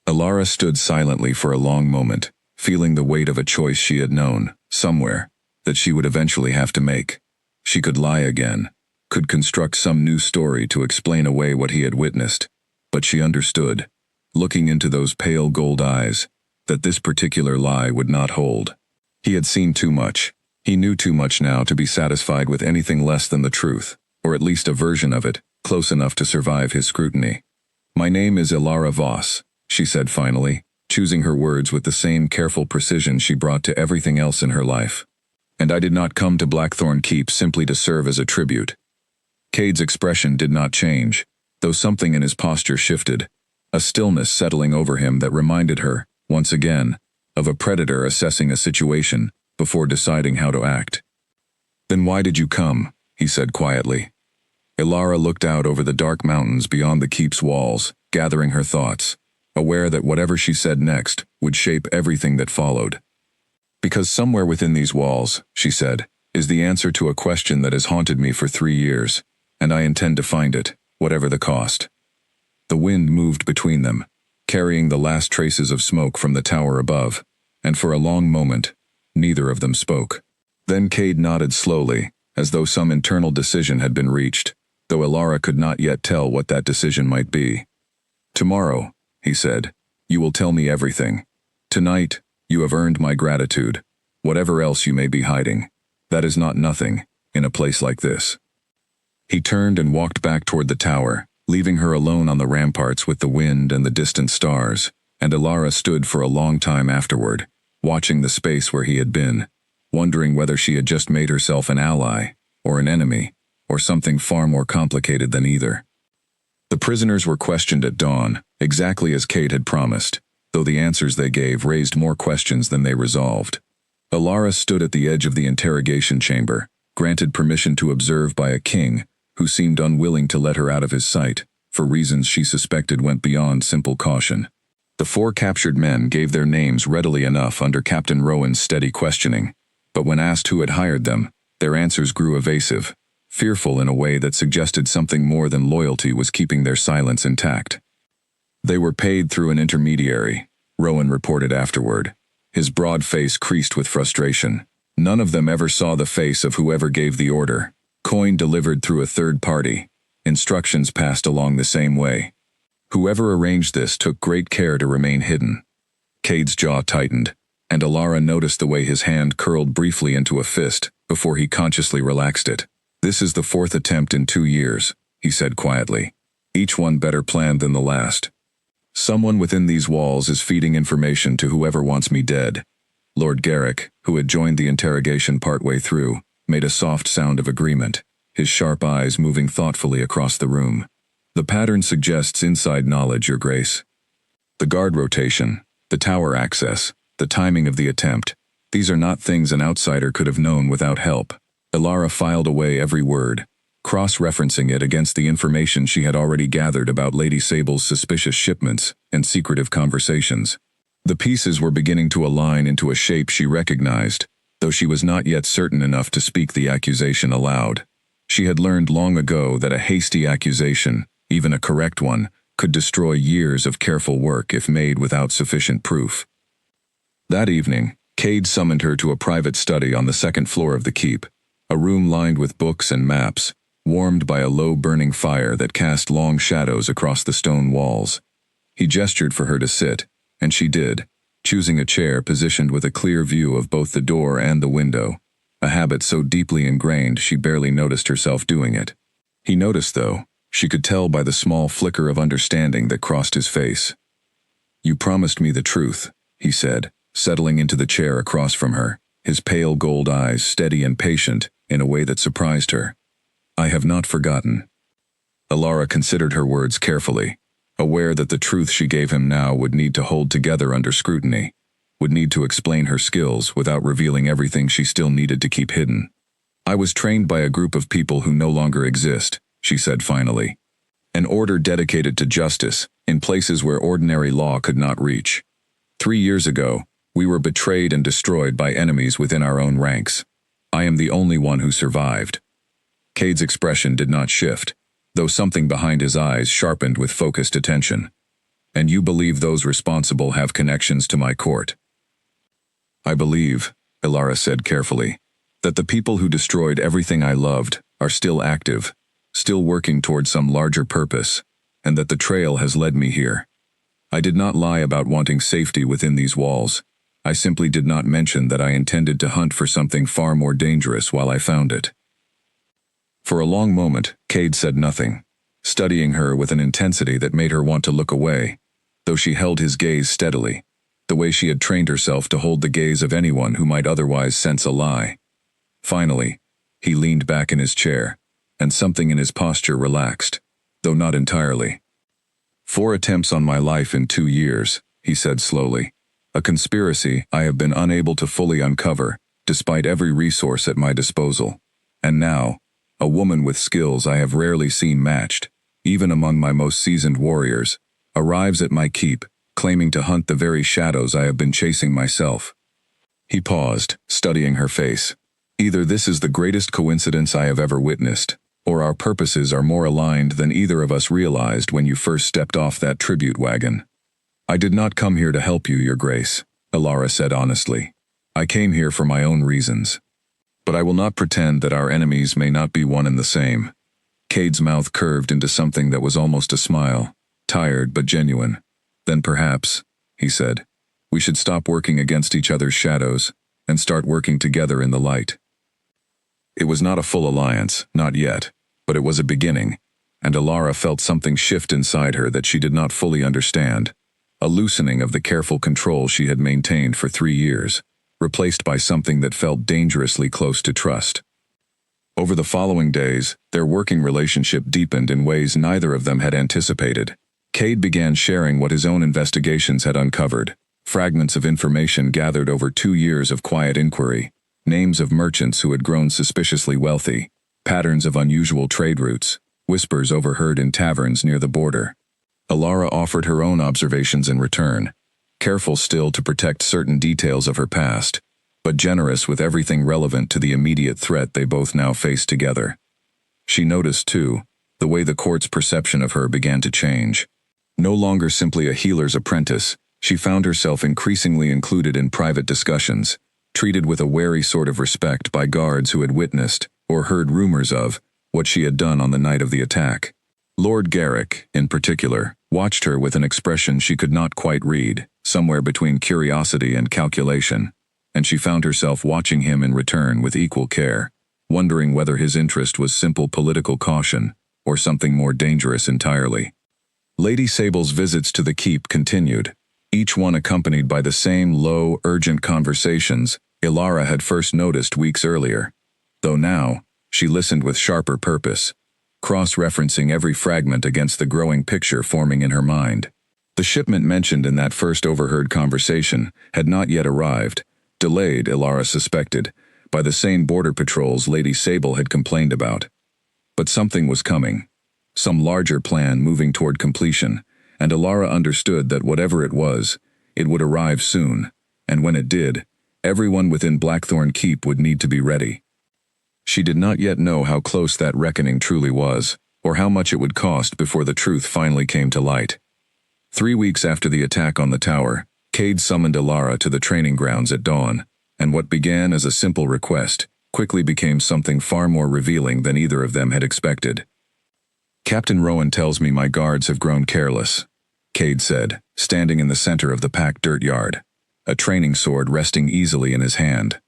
Ilara stood silently for a long moment, feeling the weight of a choice she had known, somewhere, that she would eventually have to make. She could lie again, could construct some new story to explain away what he had witnessed, but she understood, looking into those pale gold eyes, that this particular lie would not hold. He had seen too much. He knew too much now to be satisfied with anything less than the truth, or at least a version of it, close enough to survive his scrutiny. "My name is Ilara Voss," she said finally, choosing her words with the same careful precision she brought to everything else in her life. "And I did not come to Blackthorn Keep simply to serve as a tribute." Cade's expression did not change, though something in his posture shifted, a stillness settling over him that reminded her, once again, of a predator assessing a situation before deciding how to act. "Then why did you come?" he said quietly. Ilara looked out over the dark mountains beyond the keep's walls, gathering her thoughts. aware that whatever she said next would shape everything that followed. Because somewhere within these walls, she said, is the answer to a question that has haunted me for 3 years, and I intend to find it, whatever the cost. The wind moved between them, carrying the last traces of smoke from the tower above, and for a long moment, neither of them spoke. Then Cade nodded slowly, as though some internal decision had been reached, though Elara could not yet tell what that decision might be. "Tomorrow," he said, "you will tell me everything. Tonight, you have earned my gratitude, whatever else you may be hiding. That is not nothing, in a place like this." He turned and walked back toward the tower, leaving her alone on the ramparts with the wind and the distant stars, and Elara stood for a long time afterward, watching the space where he had been, wondering whether she had just made herself an ally, or an enemy, or something far more complicated than either. The prisoners were questioned at dawn, exactly as Cade had promised, though the answers they gave raised more questions than they resolved. Elara stood at the edge of the interrogation chamber, granted permission to observe by a king who seemed unwilling to let her out of his sight, for reasons she suspected went beyond simple caution. The 4 captured men gave their names readily enough under Captain Rowan's steady questioning, but when asked who had hired them, their answers grew evasive, fearful in a way that suggested something more than loyalty was keeping their silence intact. "They were paid through an intermediary," Rowan reported afterward, his broad face creased with frustration. "None of them ever saw the face of whoever gave the order. Coin delivered through a third party. Instructions passed along the same way. Whoever arranged this took great care to remain hidden." Cade's jaw tightened, and Elara noticed the way his hand curled briefly into a fist before he consciously relaxed it. "This is the 4th attempt in 2 years," he said quietly. "Each one better planned than the last. Someone within these walls is feeding information to whoever wants me dead." Lord Garrick, who had joined the interrogation partway through, made a soft sound of agreement, his sharp eyes moving thoughtfully across the room. "The pattern suggests inside knowledge, Your Grace. The guard rotation, the tower access, the timing of the attempt, these are not things an outsider could have known without help." Elara filed away every word, cross-referencing it against the information she had already gathered about Lady Sable's suspicious shipments and secretive conversations. The pieces were beginning to align into a shape she recognized, though she was not yet certain enough to speak the accusation aloud. She had learned long ago that a hasty accusation, even a correct one, could destroy years of careful work if made without sufficient proof. That evening, Cade summoned her to a private study on the 2nd floor of the keep, a room lined with books and maps, warmed by a low burning fire that cast long shadows across the stone walls. He gestured for her to sit, and she did, choosing a chair positioned with a clear view of both the door and the window, a habit so deeply ingrained she barely noticed herself doing it. He noticed, though, she could tell by the small flicker of understanding that crossed his face. "You promised me the truth," he said, settling into the chair across from her, his pale gold eyes steady and patient in a way that surprised her. "I have not forgotten." Elara considered her words carefully, aware that the truth she gave him now would need to hold together under scrutiny, would need to explain her skills without revealing everything she still needed to keep hidden. "I was trained by a group of people who no longer exist," she said finally. "An order dedicated to justice, in places where ordinary law could not reach. 3 years ago, we were betrayed and destroyed by enemies within our own ranks. I am the only one who survived." Cade's expression did not shift, though something behind his eyes sharpened with focused attention. "And you believe those responsible have connections to my court?" "I believe," Elara said carefully, "that the people who destroyed everything I loved are still active, still working toward some larger purpose, and that the trail has led me here. I did not lie about wanting safety within these walls. I simply did not mention that I intended to hunt for something far more dangerous while I found it." For a long moment, Cade said nothing, studying her with an intensity that made her want to look away, though she held his gaze steadily, the way she had trained herself to hold the gaze of anyone who might otherwise sense a lie. Finally, he leaned back in his chair, and something in his posture relaxed, though not entirely. 4 attempts on my life in 2 years, he said slowly. A conspiracy I have been unable to fully uncover, despite every resource at my disposal. And now, a woman with skills I have rarely seen matched, even among my most seasoned warriors, arrives at my keep, claiming to hunt the very shadows I have been chasing myself. He paused, studying her face. Either this is the greatest coincidence I have ever witnessed, or our purposes are more aligned than either of us realized when you first stepped off that tribute wagon. I did not come here to help you, Your Grace, Elara said honestly. I came here for my own reasons. But I will not pretend that our enemies may not be one and the same. Cade's mouth curved into something that was almost a smile, tired but genuine. Then perhaps, he said, we should stop working against each other's shadows and start working together in the light. It was not a full alliance, not yet, but it was a beginning, and Elara felt something shift inside her that she did not fully understand, a loosening of the careful control she had maintained for 3 years, replaced by something that felt dangerously close to trust. Over the following days, their working relationship deepened in ways neither of them had anticipated. Cade began sharing what his own investigations had uncovered, fragments of information gathered over 2 years of quiet inquiry, names of merchants who had grown suspiciously wealthy, patterns of unusual trade routes, whispers overheard in taverns near the border. Elara offered her own observations in return, careful still to protect certain details of her past, but generous with everything relevant to the immediate threat they both now faced together. She noticed, too, the way the court's perception of her began to change. No longer simply a healer's apprentice, she found herself increasingly included in private discussions, treated with a wary sort of respect by guards who had witnessed, or heard rumors of, what she had done on the night of the attack. Lord Garrick, in particular, watched her with an expression she could not quite read, somewhere between curiosity and calculation, and she found herself watching him in return with equal care, wondering whether his interest was simple political caution or something more dangerous entirely. Lady Sable's visits to the keep continued, each one accompanied by the same low, urgent conversations Elara had first noticed weeks earlier, though now, she listened with sharper purpose, cross-referencing every fragment against the growing picture forming in her mind. The shipment mentioned in that first overheard conversation had not yet arrived, delayed, Elara suspected, by the same border patrols Lady Sable had complained about. But something was coming, some larger plan moving toward completion, and Elara understood that whatever it was, it would arrive soon, and when it did, everyone within Blackthorn Keep would need to be ready. She did not yet know how close that reckoning truly was, or how much it would cost before the truth finally came to light. 3 weeks after the attack on the tower, Cade summoned Elara to the training grounds at dawn, and what began as a simple request quickly became something far more revealing than either of them had expected. Captain Rowan tells me my guards have grown careless, Cade said, standing in the center of the packed dirt yard, a training sword resting easily in his hand.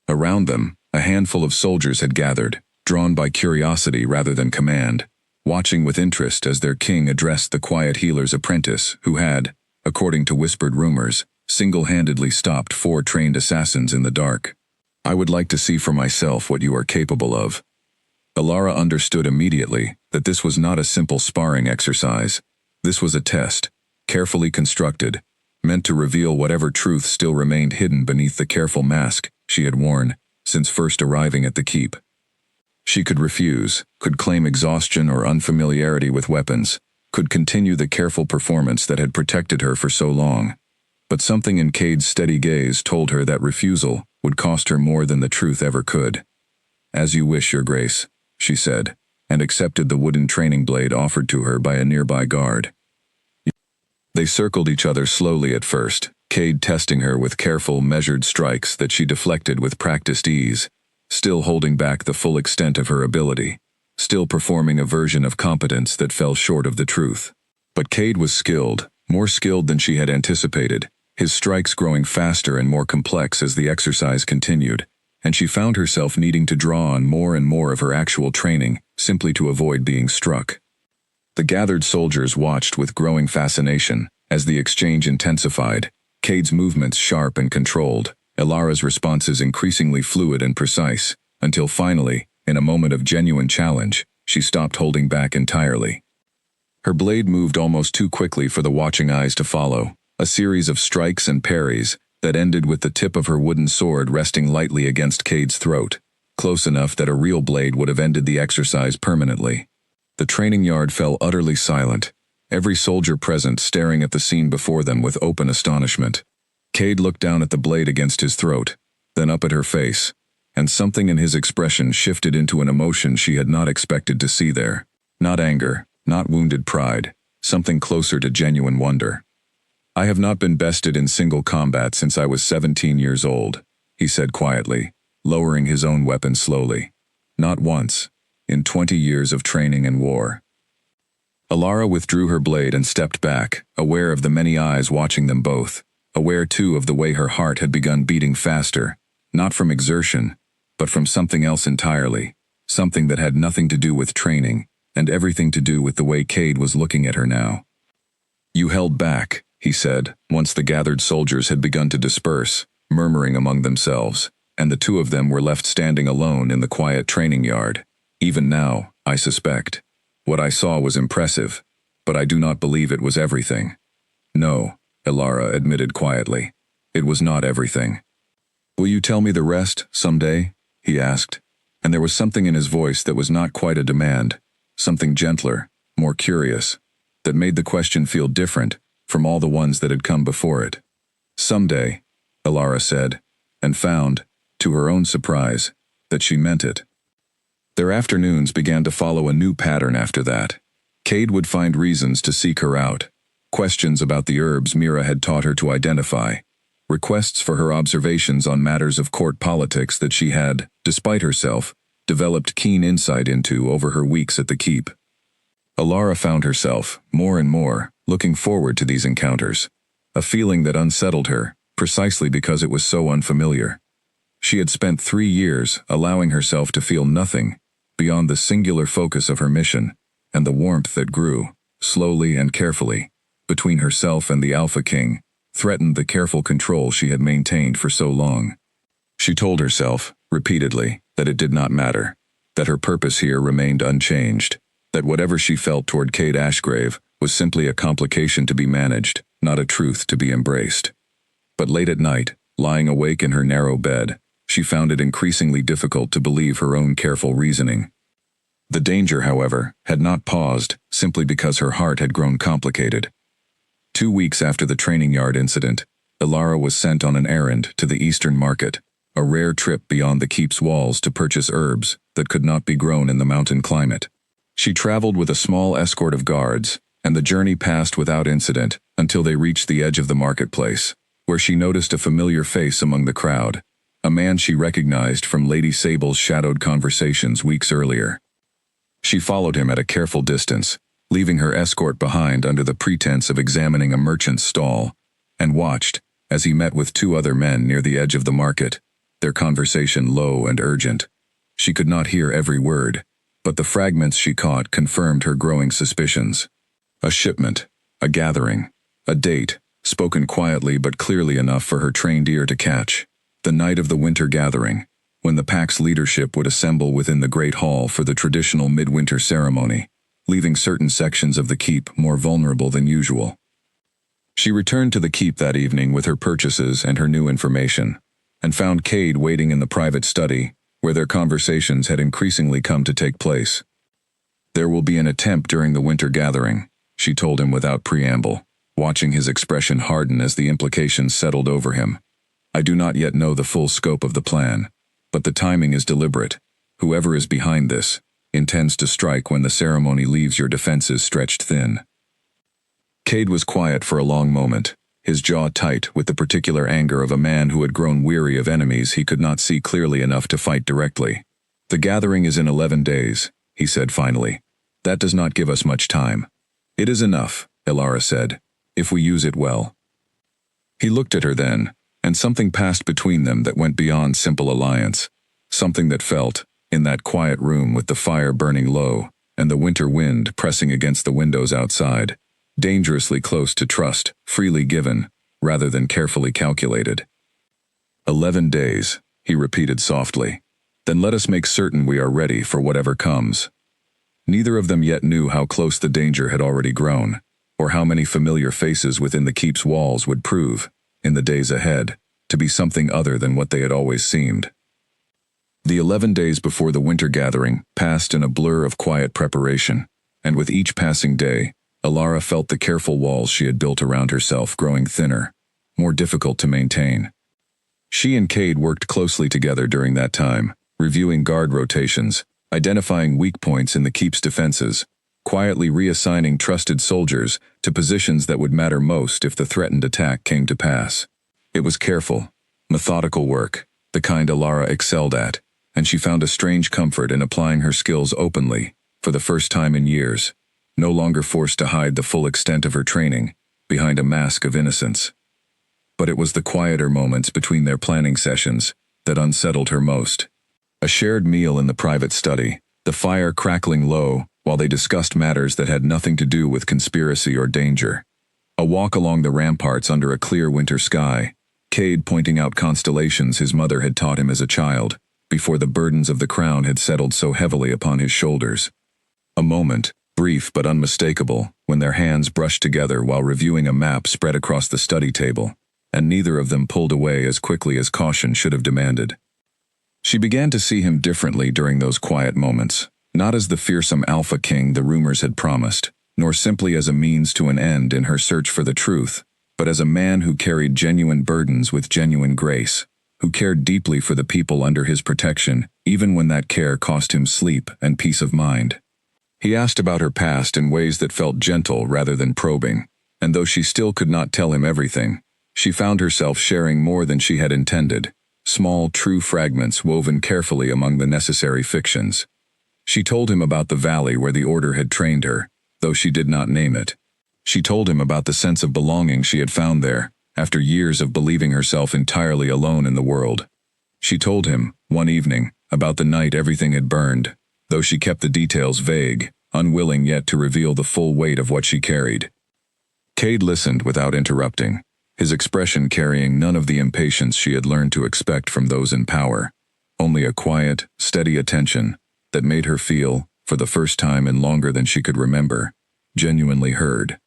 Around them, a handful of soldiers had gathered, drawn by curiosity rather than command, watching with interest as their king addressed the quiet healer's apprentice who had, according to whispered rumors, single-handedly stopped 4 trained assassins in the dark. I would like to see for myself what you are capable of. Elara understood immediately that this was not a simple sparring exercise. This was a test, carefully constructed, meant to reveal whatever truth still remained hidden beneath the careful mask she had worn since first arriving at the keep. She could refuse, could claim exhaustion or unfamiliarity with weapons, could continue the careful performance that had protected her for so long. But something in Cade's steady gaze told her that refusal would cost her more than the truth ever could. As you wish, Your Grace, she said, and accepted the wooden training blade offered to her by a nearby guard. They circled each other slowly at first, Cade testing her with careful, measured strikes that she deflected with practiced ease, still holding back the full extent of her ability, still performing a version of competence that fell short of the truth. But Cade was skilled, more skilled than she had anticipated, his strikes growing faster and more complex as the exercise continued, and she found herself needing to draw on more and more of her actual training, simply to avoid being struck. The gathered soldiers watched with growing fascination, as the exchange intensified, Cade's movements sharp and controlled, Elara's responses increasingly fluid and precise, until finally, in a moment of genuine challenge, she stopped holding back entirely. Her blade moved almost too quickly for the watching eyes to follow, a series of strikes and parries that ended with the tip of her wooden sword resting lightly against Cade's throat, close enough that a real blade would have ended the exercise permanently. The training yard fell utterly silent, every soldier present staring at the scene before them with open astonishment. Cade looked down at the blade against his throat, then up at her face, and something in his expression shifted into an emotion she had not expected to see there. Not anger, not wounded pride, something closer to genuine wonder. "I have not been bested in single combat since I was 17 years old," he said quietly, lowering his own weapon slowly. "Not once, in 20 years of training and war." Alara withdrew her blade and stepped back, aware of the many eyes watching them both, aware too of the way her heart had begun beating faster, not from exertion, but from something else entirely, something that had nothing to do with training, and everything to do with the way Cade was looking at her now. "You held back," he said, once the gathered soldiers had begun to disperse, murmuring among themselves, and the two of them were left standing alone in the quiet training yard. "Even now, I suspect. What I saw was impressive, but I do not believe it was everything." "No," Alara admitted quietly. "It was not everything." "Will you tell me the rest, someday?" he asked, and there was something in his voice that was not quite a demand, something gentler, more curious, that made the question feel different from all the ones that had come before it. "Someday," Alara said, and found, to her own surprise, that she meant it. Their afternoons began to follow a new pattern after that. Cade would find reasons to seek her out, questions about the herbs Mira had taught her to identify, requests for her observations on matters of court politics that she had, despite herself, developed keen insight into over her weeks at the keep. Alara found herself, more and more, looking forward to these encounters, a feeling that unsettled her, precisely because it was so unfamiliar. She had spent 3 years allowing herself to feel nothing beyond the singular focus of her mission, and the warmth that grew, slowly and carefully, between herself and the Alpha King, threatened the careful control she had maintained for so long. She told herself, repeatedly, that it did not matter, that her purpose here remained unchanged, that whatever she felt toward Cade Ashgrave was simply a complication to be managed, not a truth to be embraced. But late at night, lying awake in her narrow bed, she found it increasingly difficult to believe her own careful reasoning. The danger, however, had not paused simply because her heart had grown complicated. 2 weeks after the training yard incident, Alara was sent on an errand to the Eastern Market, a rare trip beyond the keep's walls to purchase herbs that could not be grown in the mountain climate. She traveled with a small escort of guards, and the journey passed without incident until they reached the edge of the marketplace, where she noticed a familiar face among the crowd, a man she recognized from Lady Sable's shadowed conversations weeks earlier. She followed him at a careful distance, leaving her escort behind under the pretense of examining a merchant's stall, and watched as he met with 2 other men near the edge of the market, their conversation low and urgent. She could not hear every word, but the fragments she caught confirmed her growing suspicions. A shipment, a gathering, a date, spoken quietly but clearly enough for her trained ear to catch. The night of the winter gathering, when the pack's leadership would assemble within the Great Hall for the traditional midwinter ceremony, leaving certain sections of the keep more vulnerable than usual. She returned to the keep that evening with her purchases and her new information, and found Cade waiting in the private study, where their conversations had increasingly come to take place. "There will be an attempt during the winter gathering," she told him without preamble, watching his expression harden as the implications settled over him. "I do not yet know the full scope of the plan, but the timing is deliberate. Whoever is behind this intends to strike when the ceremony leaves your defenses stretched thin." Cade was quiet for a long moment, his jaw tight with the particular anger of a man who had grown weary of enemies he could not see clearly enough to fight directly. "The gathering is in 11 days, he said finally. "That does not give us much time." "It is enough," Alara said, "if we use it well." He looked at her then, and something passed between them that went beyond simple alliance, something that felt, in that quiet room with the fire burning low and the winter wind pressing against the windows outside, dangerously close to trust, freely given, rather than carefully calculated. 11 days, he repeated softly. "Then let us make certain we are ready for whatever comes." Neither of them yet knew how close the danger had already grown, or how many familiar faces within the keep's walls would prove, in the days ahead, to be something other than what they had always seemed. The 11 days before the winter gathering passed in a blur of quiet preparation, and with each passing day, Alara felt the careful walls she had built around herself growing thinner, more difficult to maintain. She and Cade worked closely together during that time, reviewing guard rotations, identifying weak points in the keep's defenses, quietly reassigning trusted soldiers to positions that would matter most if the threatened attack came to pass. It was careful, methodical work, the kind Alara excelled at, and she found a strange comfort in applying her skills openly, for the first time in years, no longer forced to hide the full extent of her training behind a mask of innocence. But it was the quieter moments between their planning sessions that unsettled her most. A shared meal in the private study, the fire crackling low while they discussed matters that had nothing to do with conspiracy or danger. A walk along the ramparts under a clear winter sky, Cade pointing out constellations his mother had taught him as a child, before the burdens of the crown had settled so heavily upon his shoulders. A moment, brief but unmistakable, when their hands brushed together while reviewing a map spread across the study table, and neither of them pulled away as quickly as caution should have demanded. She began to see him differently during those quiet moments, not as the fearsome alpha king the rumors had promised, nor simply as a means to an end in her search for the truth, but as a man who carried genuine burdens with genuine grace, who cared deeply for the people under his protection, even when that care cost him sleep and peace of mind. He asked about her past in ways that felt gentle rather than probing, and though she still could not tell him everything, she found herself sharing more than she had intended, small, true fragments woven carefully among the necessary fictions. She told him about the valley where the Order had trained her, though she did not name it. She told him about the sense of belonging she had found there, after years of believing herself entirely alone in the world. She told him, one evening, about the night everything had burned, though she kept the details vague, unwilling yet to reveal the full weight of what she carried. Cade listened without interrupting, his expression carrying none of the impatience she had learned to expect from those in power, only a quiet, steady attention that made her feel, for the first time in longer than she could remember, genuinely heard.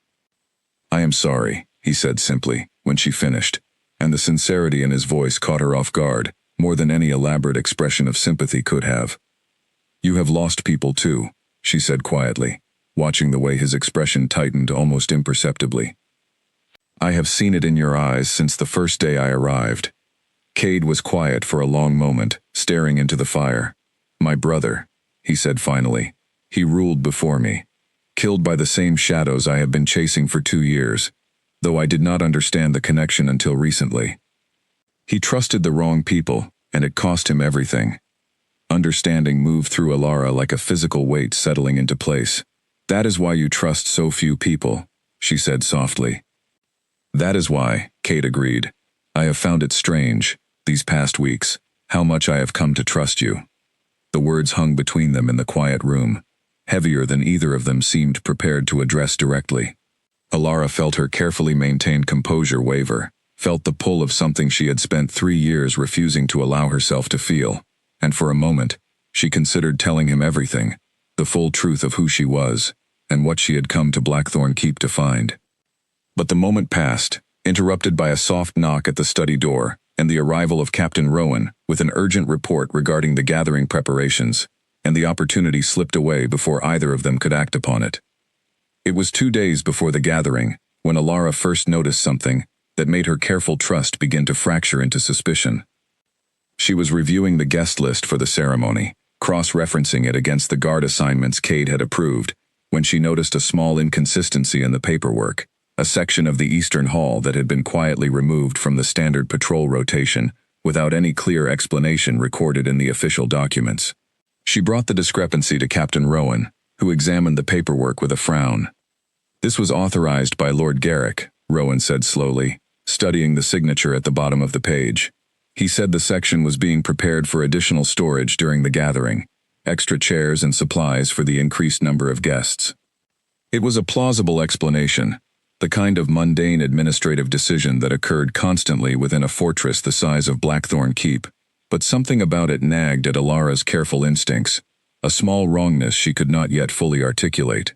"I am sorry," he said simply, when she finished, and the sincerity in his voice caught her off guard, more than any elaborate expression of sympathy could have. "You have lost people too," she said quietly, watching the way his expression tightened almost imperceptibly. "I have seen it in your eyes since the first day I arrived." Cade was quiet for a long moment, staring into the fire. "My brother," he said finally. "He ruled before me, killed by the same shadows I have been chasing for 2 years, though I did not understand the connection until recently. He trusted the wrong people, and it cost him everything." Understanding moved through Alara like a physical weight settling into place. "That is why you trust so few people," she said softly. "That is why," Cade agreed. "I have found it strange, these past weeks, how much I have come to trust you." The words hung between them in the quiet room, heavier than either of them seemed prepared to address directly. Alara felt her carefully maintained composure waver, felt the pull of something she had spent 3 years refusing to allow herself to feel, and for a moment, she considered telling him everything, the full truth of who she was, and what she had come to Blackthorn Keep to find. But the moment passed, interrupted by a soft knock at the study door, and the arrival of Captain Rowan with an urgent report regarding the gathering preparations, and the opportunity slipped away before either of them could act upon it. It was 2 days before the gathering, when Alara first noticed something that made her careful trust begin to fracture into suspicion. She was reviewing the guest list for the ceremony, cross-referencing it against the guard assignments Cade had approved, when she noticed a small inconsistency in the paperwork, a section of the Eastern Hall that had been quietly removed from the standard patrol rotation, without any clear explanation recorded in the official documents. She brought the discrepancy to Captain Rowan, who examined the paperwork with a frown. "This was authorized by Lord Garrick," Rowan said slowly, studying the signature at the bottom of the page. "He said the section was being prepared for additional storage during the gathering, extra chairs and supplies for the increased number of guests." It was a plausible explanation, the kind of mundane administrative decision that occurred constantly within a fortress the size of Blackthorn Keep, but something about it nagged at Alara's careful instincts, a small wrongness she could not yet fully articulate.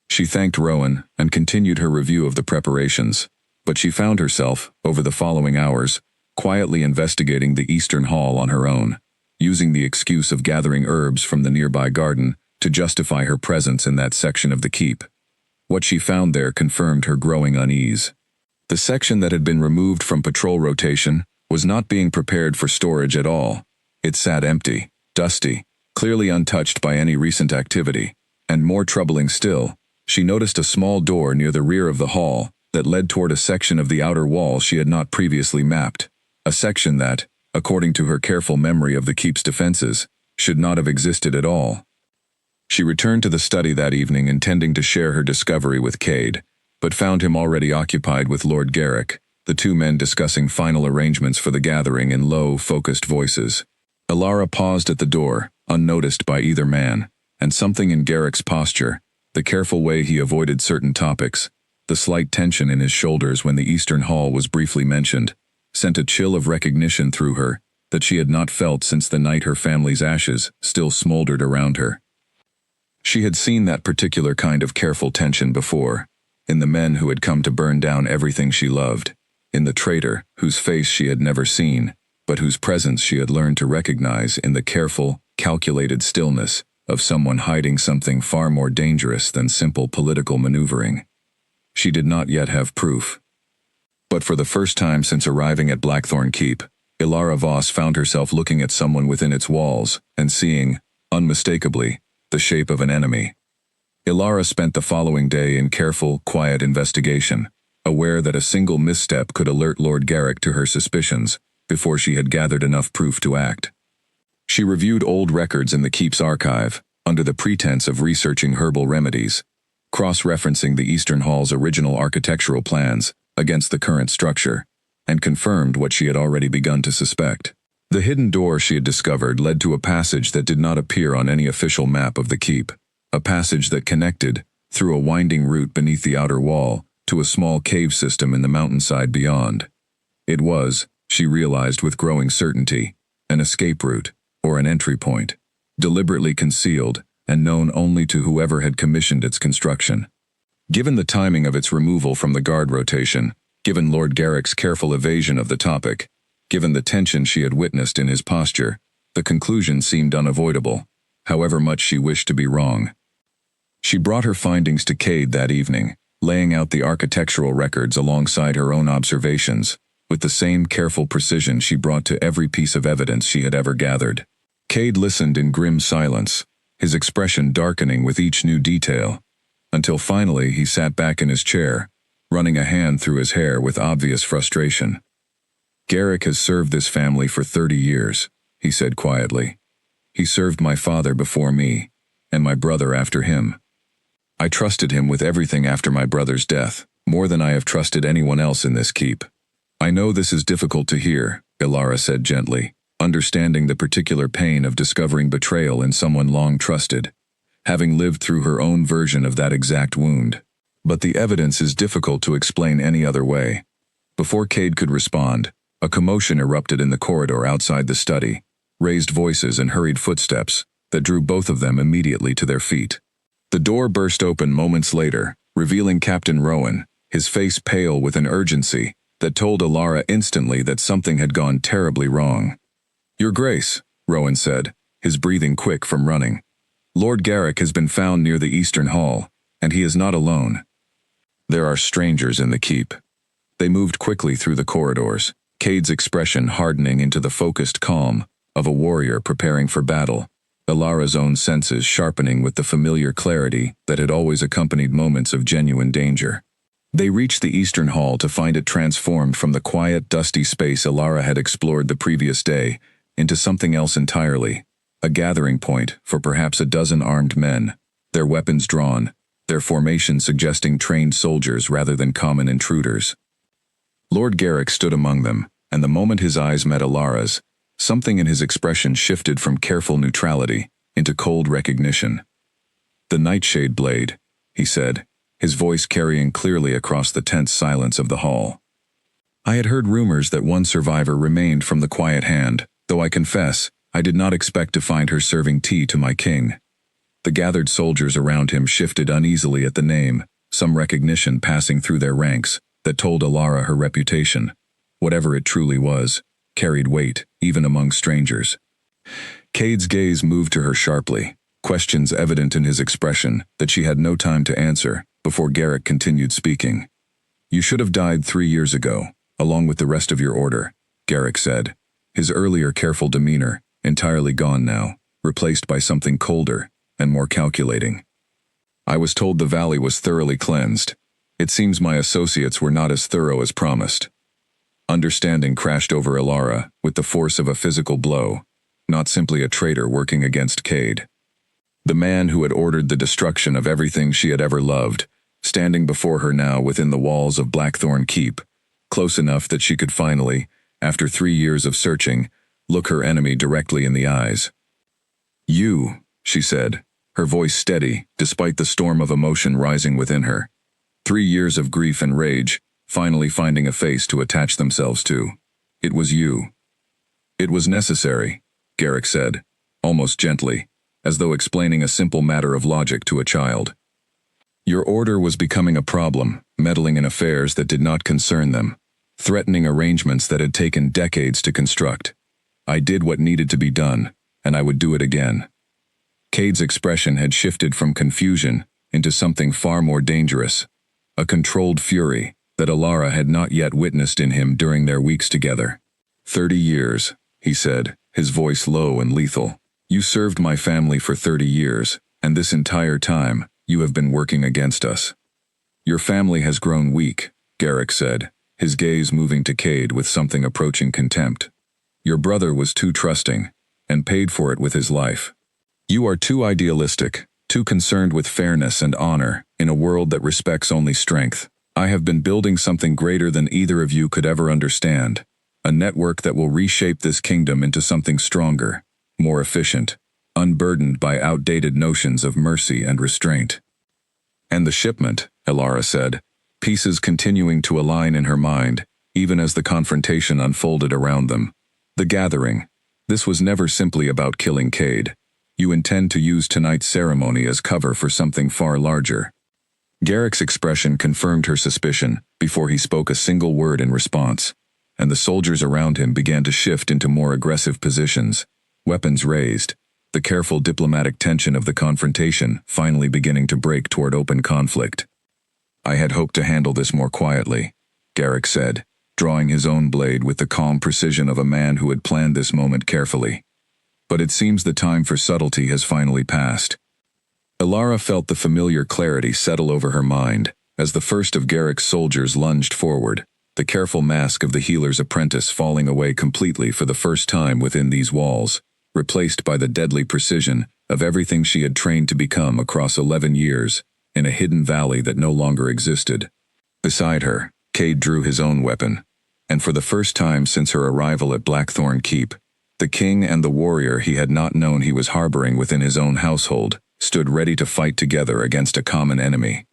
She thanked Rowan and continued her review of the preparations, but she found herself, over the following hours, quietly investigating the Eastern Hall on her own, using the excuse of gathering herbs from the nearby garden to justify her presence in that section of the keep. What she found there confirmed her growing unease. The section that had been removed from patrol rotation was not being prepared for storage at all. It sat empty, dusty, clearly untouched by any recent activity. And more troubling still, she noticed a small door near the rear of the hall that led toward a section of the outer wall she had not previously mapped. A section that, according to her careful memory of the keep's defenses, should not have existed at all. She returned to the study that evening intending to share her discovery with Cade, but found him already occupied with Lord Garrick, the two men discussing final arrangements for the gathering in low, focused voices. Elara paused at the door, unnoticed by either man, and something in Garrick's posture, the careful way he avoided certain topics, the slight tension in his shoulders when the Eastern Hall was briefly mentioned, sent a chill of recognition through her that she had not felt since the night her family's ashes still smoldered around her. She had seen that particular kind of careful tension before, in the men who had come to burn down everything she loved, in the traitor whose face she had never seen, but whose presence she had learned to recognize in the careful, calculated stillness of someone hiding something far more dangerous than simple political maneuvering. She did not yet have proof. But for the first time since arriving at Blackthorn Keep, Elara Voss found herself looking at someone within its walls and seeing, unmistakably, the shape of an enemy. Elara spent the following day in careful, quiet investigation, aware that a single misstep could alert Lord Garrick to her suspicions before she had gathered enough proof to act. She reviewed old records in the Keep's archive, under the pretense of researching herbal remedies, cross-referencing the Eastern Hall's original architectural plans against the current structure, and confirmed what she had already begun to suspect. The hidden door she had discovered led to a passage that did not appear on any official map of the Keep, a passage that connected, through a winding route beneath the outer wall, to a small cave system in the mountainside beyond. It was, she realized with growing certainty, an escape route, or an entry point, deliberately concealed and known only to whoever had commissioned its construction. Given the timing of its removal from the guard rotation, given Lord Garrick's careful evasion of the topic, given the tension she had witnessed in his posture, the conclusion seemed unavoidable, however much she wished to be wrong. She brought her findings to Cade that evening, laying out the architectural records alongside her own observations, with the same careful precision she brought to every piece of evidence she had ever gathered. Cade listened in grim silence, his expression darkening with each new detail, until finally he sat back in his chair, running a hand through his hair with obvious frustration. "Garrick has served this family for 30 years, he said quietly. He served my father before me, and my brother after him. I trusted him with everything after my brother's death, more than I have trusted anyone else in this keep. I know this is difficult to hear," Elara said gently, understanding the particular pain of discovering betrayal in someone long trusted, having lived through her own version of that exact wound. "But the evidence is difficult to explain any other way." Before Cade could respond, a commotion erupted in the corridor outside the study, raised voices and hurried footsteps that drew both of them immediately to their feet. The door burst open moments later, revealing Captain Rowan, his face pale with an urgency that told Elara instantly that something had gone terribly wrong. "Your Grace," Rowan said, his breathing quick from running. "Lord Garrick has been found near the Eastern Hall, and he is not alone. There are strangers in the keep." They moved quickly through the corridors, Cade's expression hardening into the focused calm of a warrior preparing for battle, Elara's own senses sharpening with the familiar clarity that had always accompanied moments of genuine danger. They reached the Eastern Hall to find it transformed from the quiet, dusty space Elara had explored the previous day into something else entirely, a gathering point for perhaps a dozen armed men, their weapons drawn, their formation suggesting trained soldiers rather than common intruders. Lord Garrick stood among them, and the moment his eyes met Elara's, something in his expression shifted from careful neutrality into cold recognition. "The Nightshade Blade," he said, his voice carrying clearly across the tense silence of the hall. "I had heard rumors that one survivor remained from the Quiet Hand, though I confess I did not expect to find her serving tea to my king." The gathered soldiers around him shifted uneasily at the name, some recognition passing through their ranks that told Elara her reputation, whatever it truly was, carried weight, even among strangers. Cade's gaze moved to her sharply, questions evident in his expression that she had no time to answer before Garrick continued speaking. "You should have died 3 years ago, along with the rest of your order," Garrick said, his earlier careful demeanor entirely gone now, replaced by something colder and more calculating. "I was told the valley was thoroughly cleansed. It seems my associates were not as thorough as promised." Understanding crashed over Elara with the force of a physical blow, not simply a traitor working against Cade. The man who had ordered the destruction of everything she had ever loved, standing before her now within the walls of Blackthorn Keep, close enough that she could finally, after 3 years of searching, look her enemy directly in the eyes. "You," she said, her voice steady despite the storm of emotion rising within her. 3 years of grief and rage, finally finding a face to attach themselves to. "It was you." "It was necessary," Garrick said, almost gently, as though explaining a simple matter of logic to a child. "Your order was becoming a problem, meddling in affairs that did not concern them, threatening arrangements that had taken decades to construct. I did what needed to be done, and I would do it again." Cade's expression had shifted from confusion into something far more dangerous, a controlled fury that Elara had not yet witnessed in him during their weeks together. 30 years, he said, his voice low and lethal. "You served my family for 30 years, and this entire time, you have been working against us." "Your family has grown weak," Garrick said, his gaze moving to Cade with something approaching contempt. "Your brother was too trusting, and paid for it with his life. You are too idealistic, too concerned with fairness and honor in a world that respects only strength. I have been building something greater than either of you could ever understand, a network that will reshape this kingdom into something stronger, more efficient, unburdened by outdated notions of mercy and restraint." "And the shipment," Elara said, pieces continuing to align in her mind, even as the confrontation unfolded around them. "The gathering. This was never simply about killing Cade. You intend to use tonight's ceremony as cover for something far larger." Garrick's expression confirmed her suspicion before he spoke a single word in response, and the soldiers around him began to shift into more aggressive positions, weapons raised, the careful diplomatic tension of the confrontation finally beginning to break toward open conflict. "I had hoped to handle this more quietly," Garrick said, drawing his own blade with the calm precision of a man who had planned this moment carefully. "But it seems the time for subtlety has finally passed." Elara felt the familiar clarity settle over her mind as the first of Garrick's soldiers lunged forward, the careful mask of the healer's apprentice falling away completely for the first time within these walls, replaced by the deadly precision of everything she had trained to become across 11 years, in a hidden valley that no longer existed. Beside her, Cade drew his own weapon, and for the first time since her arrival at Blackthorn Keep, the king and the warrior he had not known he was harboring within his own household stood ready to fight together against a common enemy.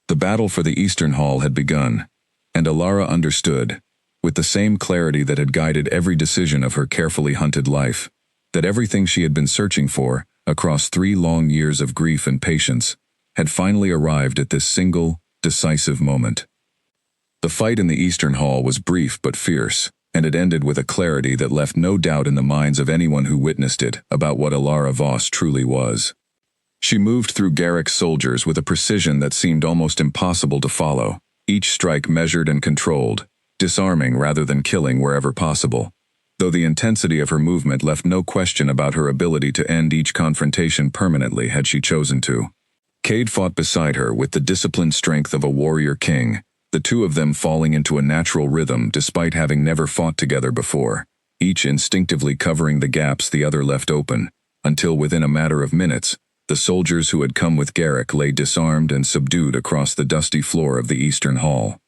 The battle for the Eastern Hall had begun, and Elara understood, with the same clarity that had guided every decision of her carefully hunted life, that everything she had been searching for, across 3 long years of grief and patience, had finally arrived at this single, decisive moment. The fight in the Eastern Hall was brief but fierce, and it ended with a clarity that left no doubt in the minds of anyone who witnessed it about what Elara Voss truly was. She moved through Garrick's soldiers with a precision that seemed almost impossible to follow, each strike measured and controlled, disarming rather than killing wherever possible, though the intensity of her movement left no question about her ability to end each confrontation permanently had she chosen to. Cade fought beside her with the disciplined strength of a warrior king, the two of them falling into a natural rhythm despite having never fought together before, each instinctively covering the gaps the other left open, until within a matter of minutes, the soldiers who had come with Garrick lay disarmed and subdued across the dusty floor of the Eastern Hall.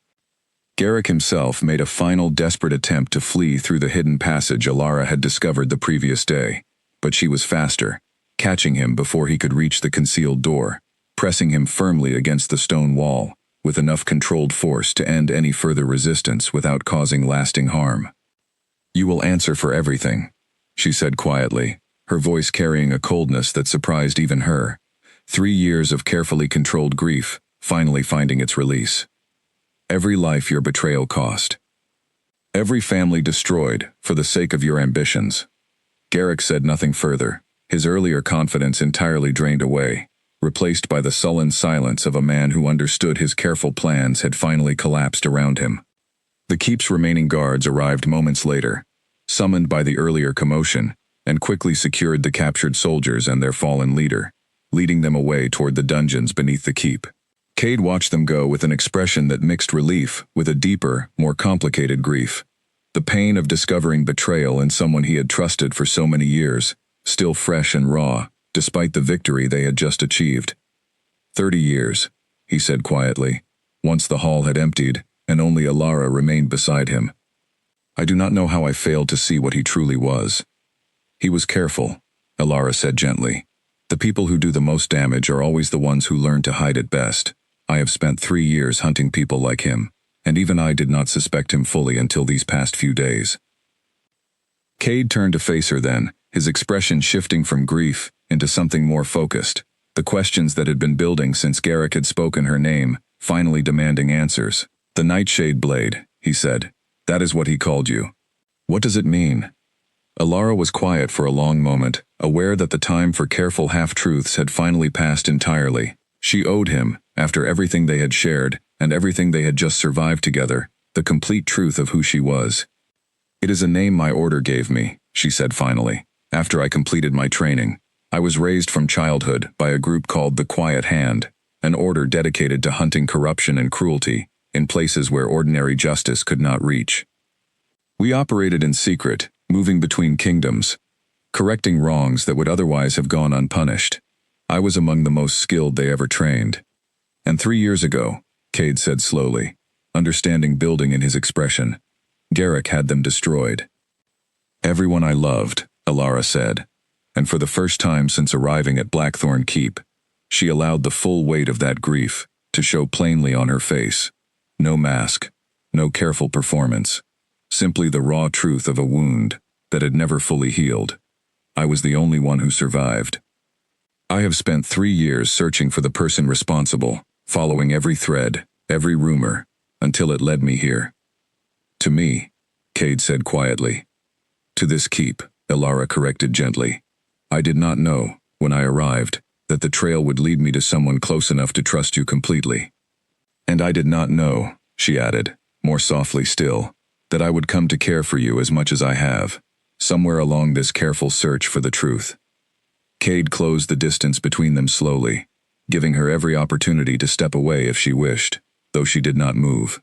Garrick himself made a final desperate attempt to flee through the hidden passage Elara had discovered the previous day, but she was faster, catching him before he could reach the concealed door, pressing him firmly against the stone wall, with enough controlled force to end any further resistance without causing lasting harm. "You will answer for everything," she said quietly, her voice carrying a coldness that surprised even her. 3 years of carefully controlled grief, finally finding its release. "Every life your betrayal cost. Every family destroyed for the sake of your ambitions." Garrick said nothing further, his earlier confidence entirely drained away, replaced by the sullen silence of a man who understood his careful plans had finally collapsed around him. The keep's remaining guards arrived moments later, summoned by the earlier commotion, and quickly secured the captured soldiers and their fallen leader, leading them away toward the dungeons beneath the keep. Cade watched them go with an expression that mixed relief with a deeper, more complicated grief. The pain of discovering betrayal in someone he had trusted for so many years, still fresh and raw, despite the victory they had just achieved. 30 years, he said quietly, once the hall had emptied, and only Alara remained beside him. I do not know how I failed to see what he truly was. He was careful, Alara said gently. The people who do the most damage are always the ones who learn to hide it best. I have spent 3 years hunting people like him, and even I did not suspect him fully until these past few days. Cade turned to face her then, his expression shifting from grief into something more focused, the questions that had been building since Garrick had spoken her name, finally demanding answers. The Nightshade Blade, he said. That is what he called you. What does it mean? Alara was quiet for a long moment, aware that the time for careful half-truths had finally passed entirely. She owed him, after everything they had shared, and everything they had just survived together, the complete truth of who she was. It is a name my order gave me, she said finally. After I completed my training, I was raised from childhood by a group called the Quiet Hand, an order dedicated to hunting corruption and cruelty in places where ordinary justice could not reach. We operated in secret, moving between kingdoms, correcting wrongs that would otherwise have gone unpunished. I was among the most skilled they ever trained. And 3 years ago, Cade said slowly, understanding building in his expression, Garrick had them destroyed. Everyone I loved, Alara said, and for the first time since arriving at Blackthorn Keep, she allowed the full weight of that grief to show plainly on her face. No mask, no careful performance, simply the raw truth of a wound that had never fully healed. I was the only one who survived. I have spent 3 years searching for the person responsible, following every thread, every rumor, until it led me here. To me, Cade said quietly. To this keep, Alara corrected gently. I did not know, when I arrived, that the trail would lead me to someone close enough to trust you completely. And I did not know, she added, more softly still, that I would come to care for you as much as I have, somewhere along this careful search for the truth. Cade closed the distance between them slowly, giving her every opportunity to step away if she wished, though she did not move.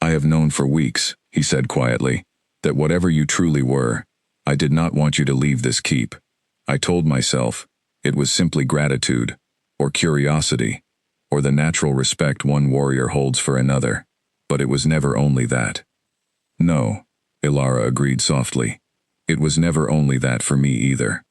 I have known for weeks, he said quietly, that whatever you truly were, I did not want you to leave this keep. I told myself it was simply gratitude, or curiosity, or the natural respect one warrior holds for another, but it was never only that. No, Alara agreed softly. It was never only that for me either.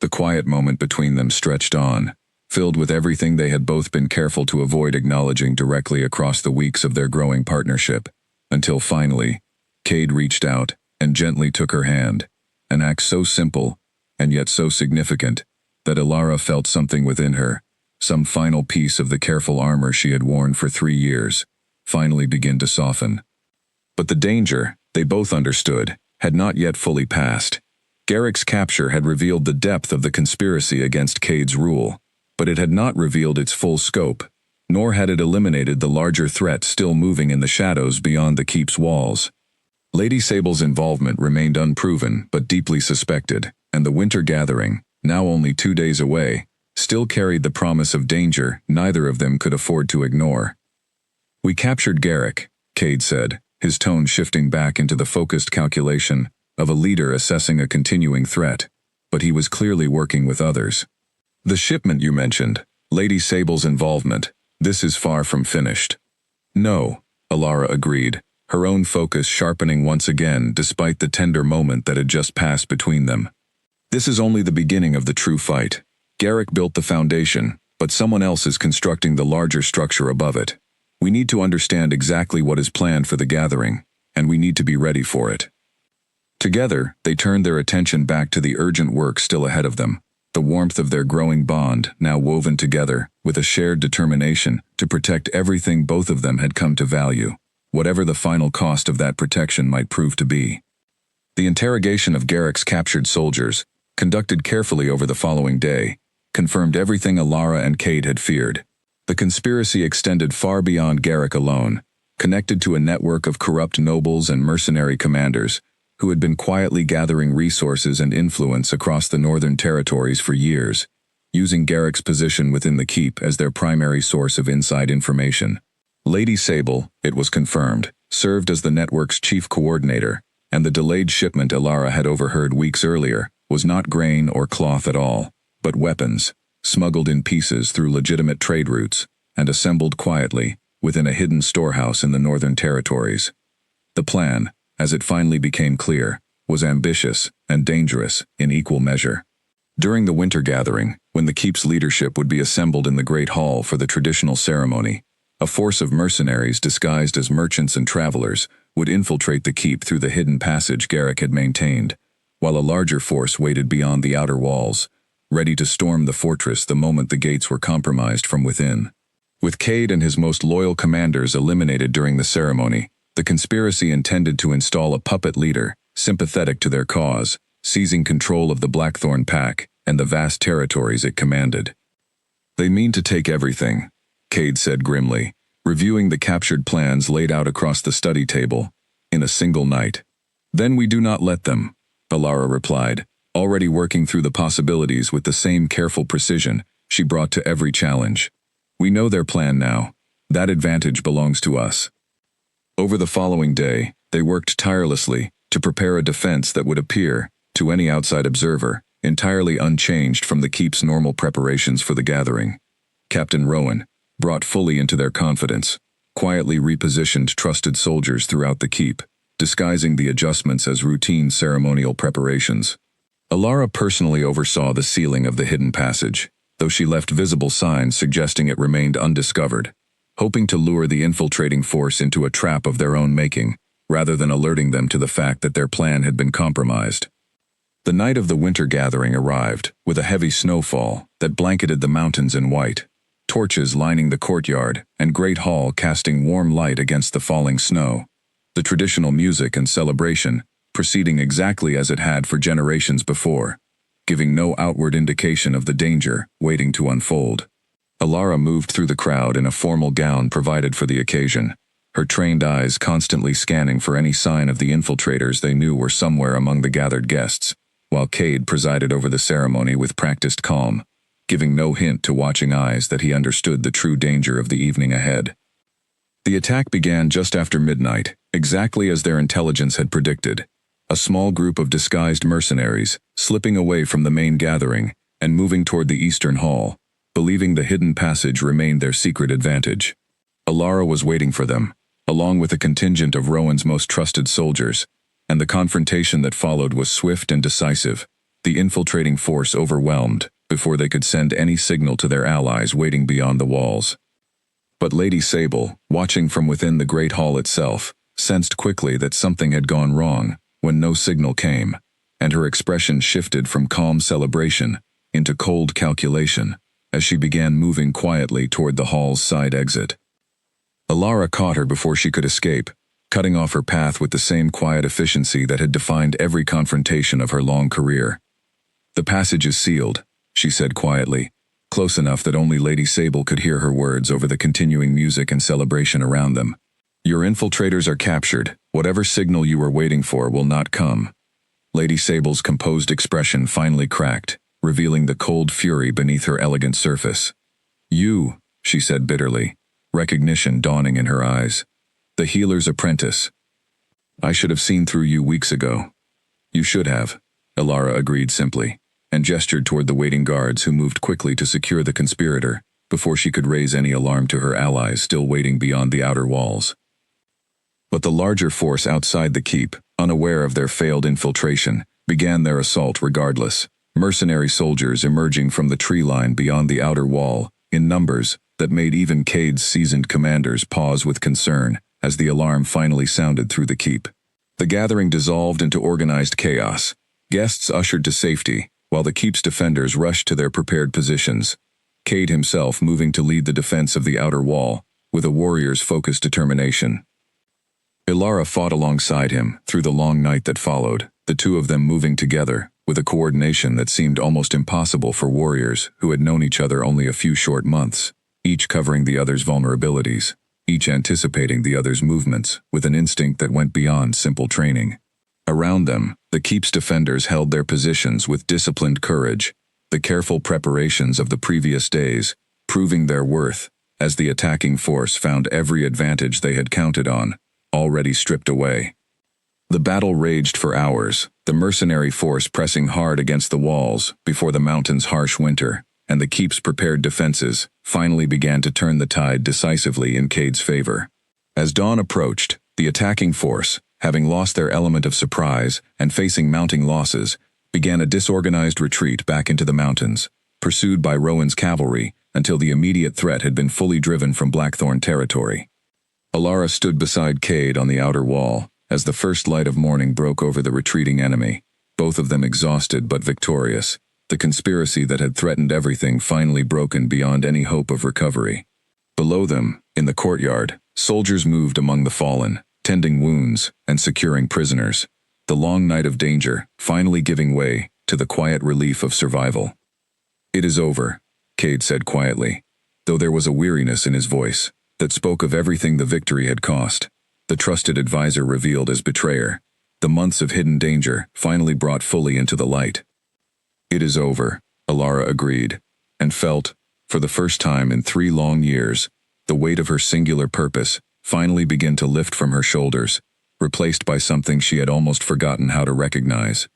The quiet moment between them stretched on, filled with everything they had both been careful to avoid acknowledging directly across the weeks of their growing partnership, until finally, Cade reached out and gently took her hand, an act so simple and yet so significant that Alara felt something within her, some final piece of the careful armor she had worn for 3 years, finally begin to soften. But the danger, they both understood, had not yet fully passed. Garrick's capture had revealed the depth of the conspiracy against Cade's rule, but it had not revealed its full scope, nor had it eliminated the larger threat still moving in the shadows beyond the keep's walls. Lady Sable's involvement remained unproven but deeply suspected, and the winter gathering, now only 2 days away, still carried the promise of danger neither of them could afford to ignore. We captured Garrick, Cade said, his tone shifting back into the focused calculation of a leader assessing a continuing threat, but he was clearly working with others. The shipment you mentioned, Lady Sable's involvement, this is far from finished. No, Alara agreed, her own focus sharpening once again despite the tender moment that had just passed between them. This is only the beginning of the true fight. Garrick built the foundation, but someone else is constructing the larger structure above it. We need to understand exactly what is planned for the gathering, and we need to be ready for it. Together, they turned their attention back to the urgent work still ahead of them, the warmth of their growing bond now woven together with a shared determination to protect everything both of them had come to value, whatever the final cost of that protection might prove to be. The interrogation of Garrick's captured soldiers, conducted carefully over the following day, confirmed everything Alara and Cade had feared. The conspiracy extended far beyond Garrick alone, connected to a network of corrupt nobles and mercenary commanders who had been quietly gathering resources and influence across the northern territories for years, using Garrick's position within the keep as their primary source of inside information. Lady Sable, it was confirmed, served as the network's chief coordinator, and the delayed shipment Alara had overheard weeks earlier was not grain or cloth at all, but weapons, smuggled in pieces through legitimate trade routes, and assembled quietly within a hidden storehouse in the northern territories. The plan, as it finally became clear, was ambitious and dangerous in equal measure. During the winter gathering, when the keep's leadership would be assembled in the Great Hall for the traditional ceremony, a force of mercenaries disguised as merchants and travelers would infiltrate the keep through the hidden passage Garrick had maintained, while a larger force waited beyond the outer walls, ready to storm the fortress the moment the gates were compromised from within. With Cade and his most loyal commanders eliminated during the ceremony, the conspiracy intended to install a puppet leader, sympathetic to their cause, seizing control of the Blackthorn Pack and the vast territories it commanded. "They mean to take everything," Cade said grimly, reviewing the captured plans laid out across the study table, "in a single night." "Then we do not let them," Alara replied, already working through the possibilities with the same careful precision she brought to every challenge. "We know their plan now. That advantage belongs to us." Over the following day, they worked tirelessly to prepare a defense that would appear, to any outside observer, entirely unchanged from the keep's normal preparations for the gathering. Captain Rowan, brought fully into their confidence, quietly repositioned trusted soldiers throughout the keep, disguising the adjustments as routine ceremonial preparations. Alara personally oversaw the sealing of the hidden passage, though she left visible signs suggesting it remained undiscovered, hoping to lure the infiltrating force into a trap of their own making, rather than alerting them to the fact that their plan had been compromised. The night of the winter gathering arrived, with a heavy snowfall that blanketed the mountains in white, torches lining the courtyard and Great Hall casting warm light against the falling snow. The traditional music and celebration proceeding exactly as it had for generations before, giving no outward indication of the danger waiting to unfold. Alara moved through the crowd in a formal gown provided for the occasion, her trained eyes constantly scanning for any sign of the infiltrators they knew were somewhere among the gathered guests, while Cade presided over the ceremony with practiced calm, giving no hint to watching eyes that he understood the true danger of the evening ahead. The attack began just after midnight, exactly as their intelligence had predicted. A small group of disguised mercenaries, slipping away from the main gathering and moving toward the eastern hall, believing the hidden passage remained their secret advantage. Alara was waiting for them, along with a contingent of Rowan's most trusted soldiers, and the confrontation that followed was swift and decisive, the infiltrating force overwhelmed before they could send any signal to their allies waiting beyond the walls. But Lady Sable, watching from within the Great Hall itself, sensed quickly that something had gone wrong when no signal came, and her expression shifted from calm celebration into cold calculation as she began moving quietly toward the hall's side exit. Alara caught her before she could escape, cutting off her path with the same quiet efficiency that had defined every confrontation of her long career. "The passage is sealed," she said quietly, close enough that only Lady Sable could hear her words over the continuing music and celebration around them. "Your infiltrators are captured. Whatever signal you were waiting for will not come." Lady Sable's composed expression finally cracked, revealing the cold fury beneath her elegant surface. "You," she said bitterly, recognition dawning in her eyes. "The healer's apprentice. I should have seen through you weeks ago." "You should have," Alara agreed simply, and gestured toward the waiting guards who moved quickly to secure the conspirator before she could raise any alarm to her allies still waiting beyond the outer walls. But the larger force outside the keep, unaware of their failed infiltration, began their assault regardless, mercenary soldiers emerging from the tree line beyond the outer wall, in numbers that made even Cade's seasoned commanders pause with concern as the alarm finally sounded through the keep. The gathering dissolved into organized chaos, guests ushered to safety, while the keep's defenders rushed to their prepared positions, Cade himself moving to lead the defense of the outer wall, with a warrior's focused determination. Alara fought alongside him through the long night that followed, the two of them moving together, with a coordination that seemed almost impossible for warriors who had known each other only a few short months, each covering the other's vulnerabilities, each anticipating the other's movements with an instinct that went beyond simple training. Around them, the keep's defenders held their positions with disciplined courage, the careful preparations of the previous days, proving their worth as the attacking force found every advantage they had counted on, already stripped away. The battle raged for hours, the mercenary force pressing hard against the walls before the mountain's harsh winter, and the keep's prepared defenses finally began to turn the tide decisively in Cade's favor. As dawn approached, the attacking force, having lost their element of surprise and facing mounting losses, began a disorganized retreat back into the mountains, pursued by Rowan's cavalry until the immediate threat had been fully driven from Blackthorn territory. Alara stood beside Cade on the outer wall as the first light of morning broke over the retreating enemy, both of them exhausted but victorious, the conspiracy that had threatened everything finally broken beyond any hope of recovery. Below them, in the courtyard, soldiers moved among the fallen, tending wounds and securing prisoners, the long night of danger finally giving way to the quiet relief of survival. "It is over," Cade said quietly, though there was a weariness in his voice that spoke of everything the victory had cost, the trusted advisor revealed as betrayer, the months of hidden danger finally brought fully into the light. "It is over," Alara agreed, and felt, for the first time in 3 long years, the weight of her singular purpose finally begin to lift from her shoulders, replaced by something she had almost forgotten how to recognize.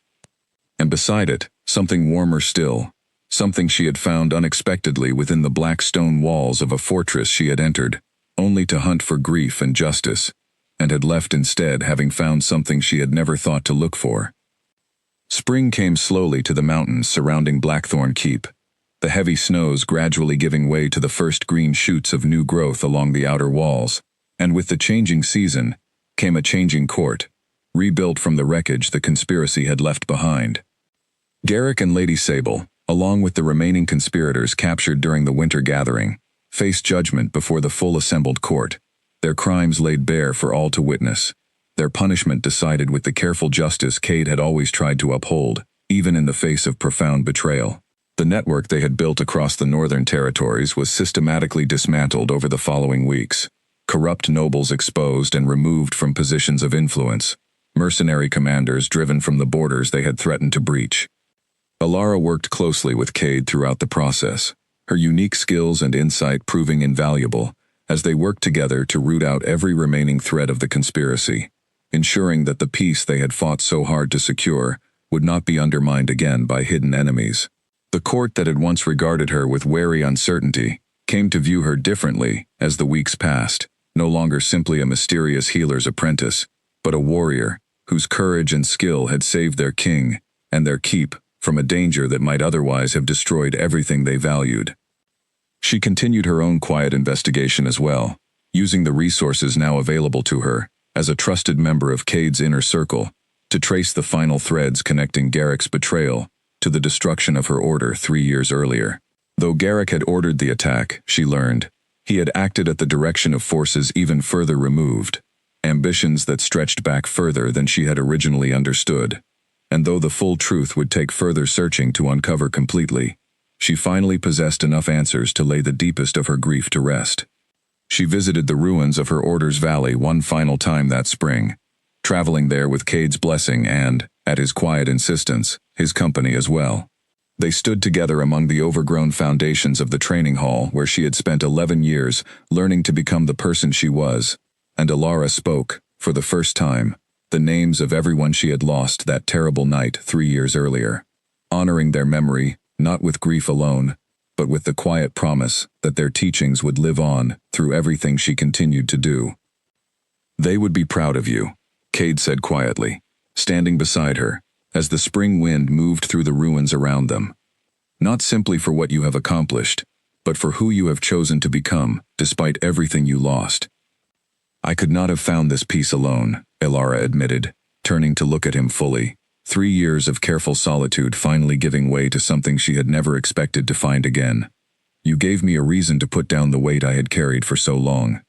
And beside it, something warmer still, something she had found unexpectedly within the black stone walls of a fortress she had entered, only to hunt for grief and justice, and had left instead having found something she had never thought to look for. Spring came slowly to the mountains surrounding Blackthorn Keep, the heavy snows gradually giving way to the first green shoots of new growth along the outer walls, and with the changing season came a changing court, rebuilt from the wreckage the conspiracy had left behind. Garrick and Lady Sable, along with the remaining conspirators captured during the winter gathering, faced judgment before the full assembled court, their crimes laid bare for all to witness, their punishment decided with the careful justice Cade had always tried to uphold, even in the face of profound betrayal. The network they had built across the northern territories was systematically dismantled over the following weeks, corrupt nobles exposed and removed from positions of influence, mercenary commanders driven from the borders they had threatened to breach. Alara worked closely with Cade throughout the process, her unique skills and insight proving invaluable as they worked together to root out every remaining thread of the conspiracy, ensuring that the peace they had fought so hard to secure would not be undermined again by hidden enemies. The court that had once regarded her with wary uncertainty came to view her differently as the weeks passed, no longer simply a mysterious healer's apprentice, but a warrior whose courage and skill had saved their king and their keep from a danger that might otherwise have destroyed everything they valued. She continued her own quiet investigation as well, using the resources now available to her as a trusted member of Cade's inner circle to trace the final threads connecting Garrick's betrayal to the destruction of her order 3 years earlier. Though Garrick had ordered the attack, she learned, he had acted at the direction of forces even further removed, ambitions that stretched back further than she had originally understood. And though the full truth would take further searching to uncover completely, she finally possessed enough answers to lay the deepest of her grief to rest. She visited the ruins of her order's valley one final time that spring, traveling there with Cade's blessing and, at his quiet insistence, his company as well. They stood together among the overgrown foundations of the training hall where she had spent 11 years learning to become the person she was, and Alara spoke, for the first time, the names of everyone she had lost that terrible night 3 years earlier, honoring their memory, not with grief alone, but with the quiet promise that their teachings would live on through everything she continued to do. "They would be proud of you," Cade said quietly, standing beside her, as the spring wind moved through the ruins around them. "Not simply for what you have accomplished, but for who you have chosen to become, despite everything you lost." "I could not have found this peace alone," Alara admitted, turning to look at him fully, 3 years of careful solitude finally giving way to something she had never expected to find again. "You gave me a reason to put down the weight I had carried for so long."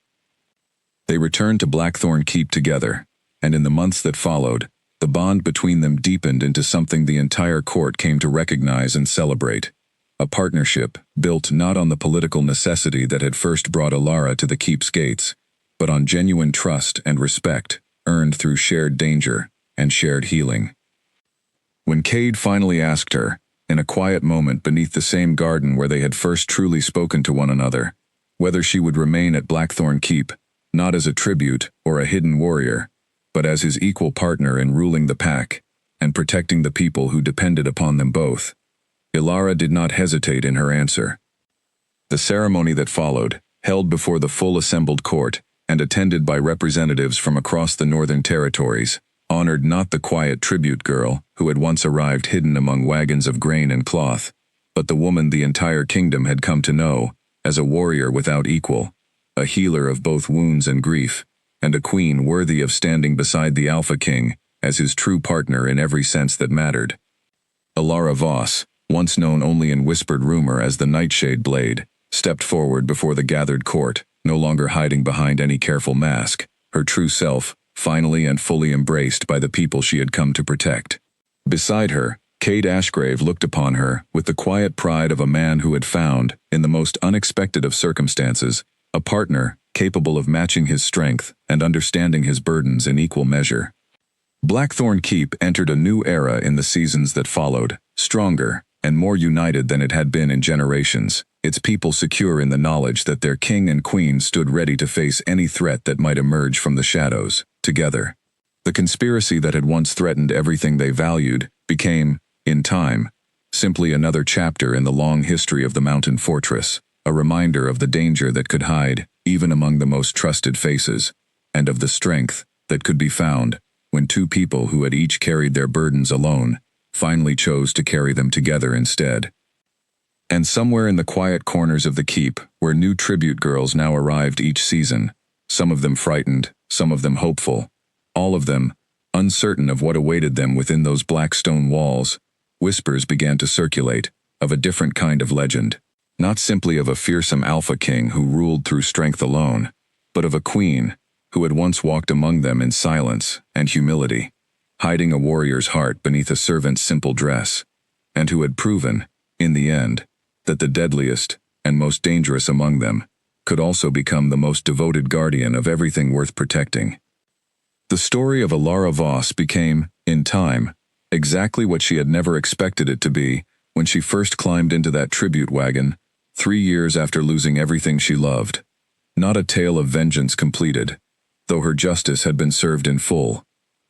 They returned to Blackthorn Keep together, and in the months that followed, The bond between them deepened into something the entire court came to recognize and celebrate. A partnership built not on the political necessity that had first brought Alara to the keep's gates, but on genuine trust and respect, earned through shared danger and shared healing. When Cade finally asked her, in a quiet moment beneath the same garden where they had first truly spoken to one another, whether she would remain at Blackthorn Keep, not as a tribute or a hidden warrior, but as his equal partner in ruling the pack and protecting the people who depended upon them both, Alara did not hesitate in her answer. The ceremony that followed, held before the full assembled court and attended by representatives from across the northern territories, honored not the quiet tribute girl who had once arrived hidden among wagons of grain and cloth, but the woman the entire kingdom had come to know as a warrior without equal, a healer of both wounds and grief, and a queen worthy of standing beside the Alpha King as his true partner in every sense that mattered. Alara Voss, once known only in whispered rumor as the Nightshade Blade, stepped forward before the gathered court, no longer hiding behind any careful mask, her true self, finally and fully embraced by the people she had come to protect. Beside her, Cade Ashgrave looked upon her with the quiet pride of a man who had found, in the most unexpected of circumstances, a partner capable of matching his strength and understanding his burdens in equal measure. Blackthorn Keep entered a new era in the seasons that followed, stronger and more united than it had been in generations, its people secure in the knowledge that their king and queen stood ready to face any threat that might emerge from the shadows, together. The conspiracy that had once threatened everything they valued became, in time, simply another chapter in the long history of the mountain fortress, a reminder of the danger that could hide even among the most trusted faces, and of the strength that could be found when two people who had each carried their burdens alone finally chose to carry them together instead. And somewhere in the quiet corners of the keep, where new tribute girls now arrived each season, some of them frightened, some of them hopeful, all of them uncertain of what awaited them within those black stone walls, whispers began to circulate of a different kind of legend, not simply of a fearsome Alpha King who ruled through strength alone, but of a queen who had once walked among them in silence and humility, hiding a warrior's heart beneath a servant's simple dress, and who had proven, in the end, that the deadliest and most dangerous among them could also become the most devoted guardian of everything worth protecting. The story of Alara Voss became, in time, exactly what she had never expected it to be when she first climbed into that tribute wagon, 3 years after losing everything she loved. Not a tale of vengeance completed, though her justice had been served in full.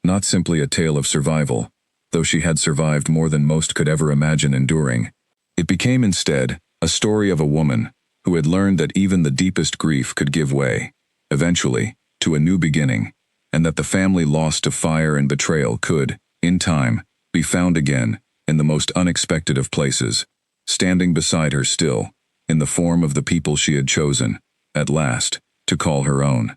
Not simply a tale of survival, though she had survived more than most could ever imagine enduring. It became instead a story of a woman who had learned that even the deepest grief could give way, eventually, to a new beginning, and that the family lost to fire and betrayal could, in time, be found again in the most unexpected of places, standing beside her still, in the form of the people she had chosen, at last, to call her own.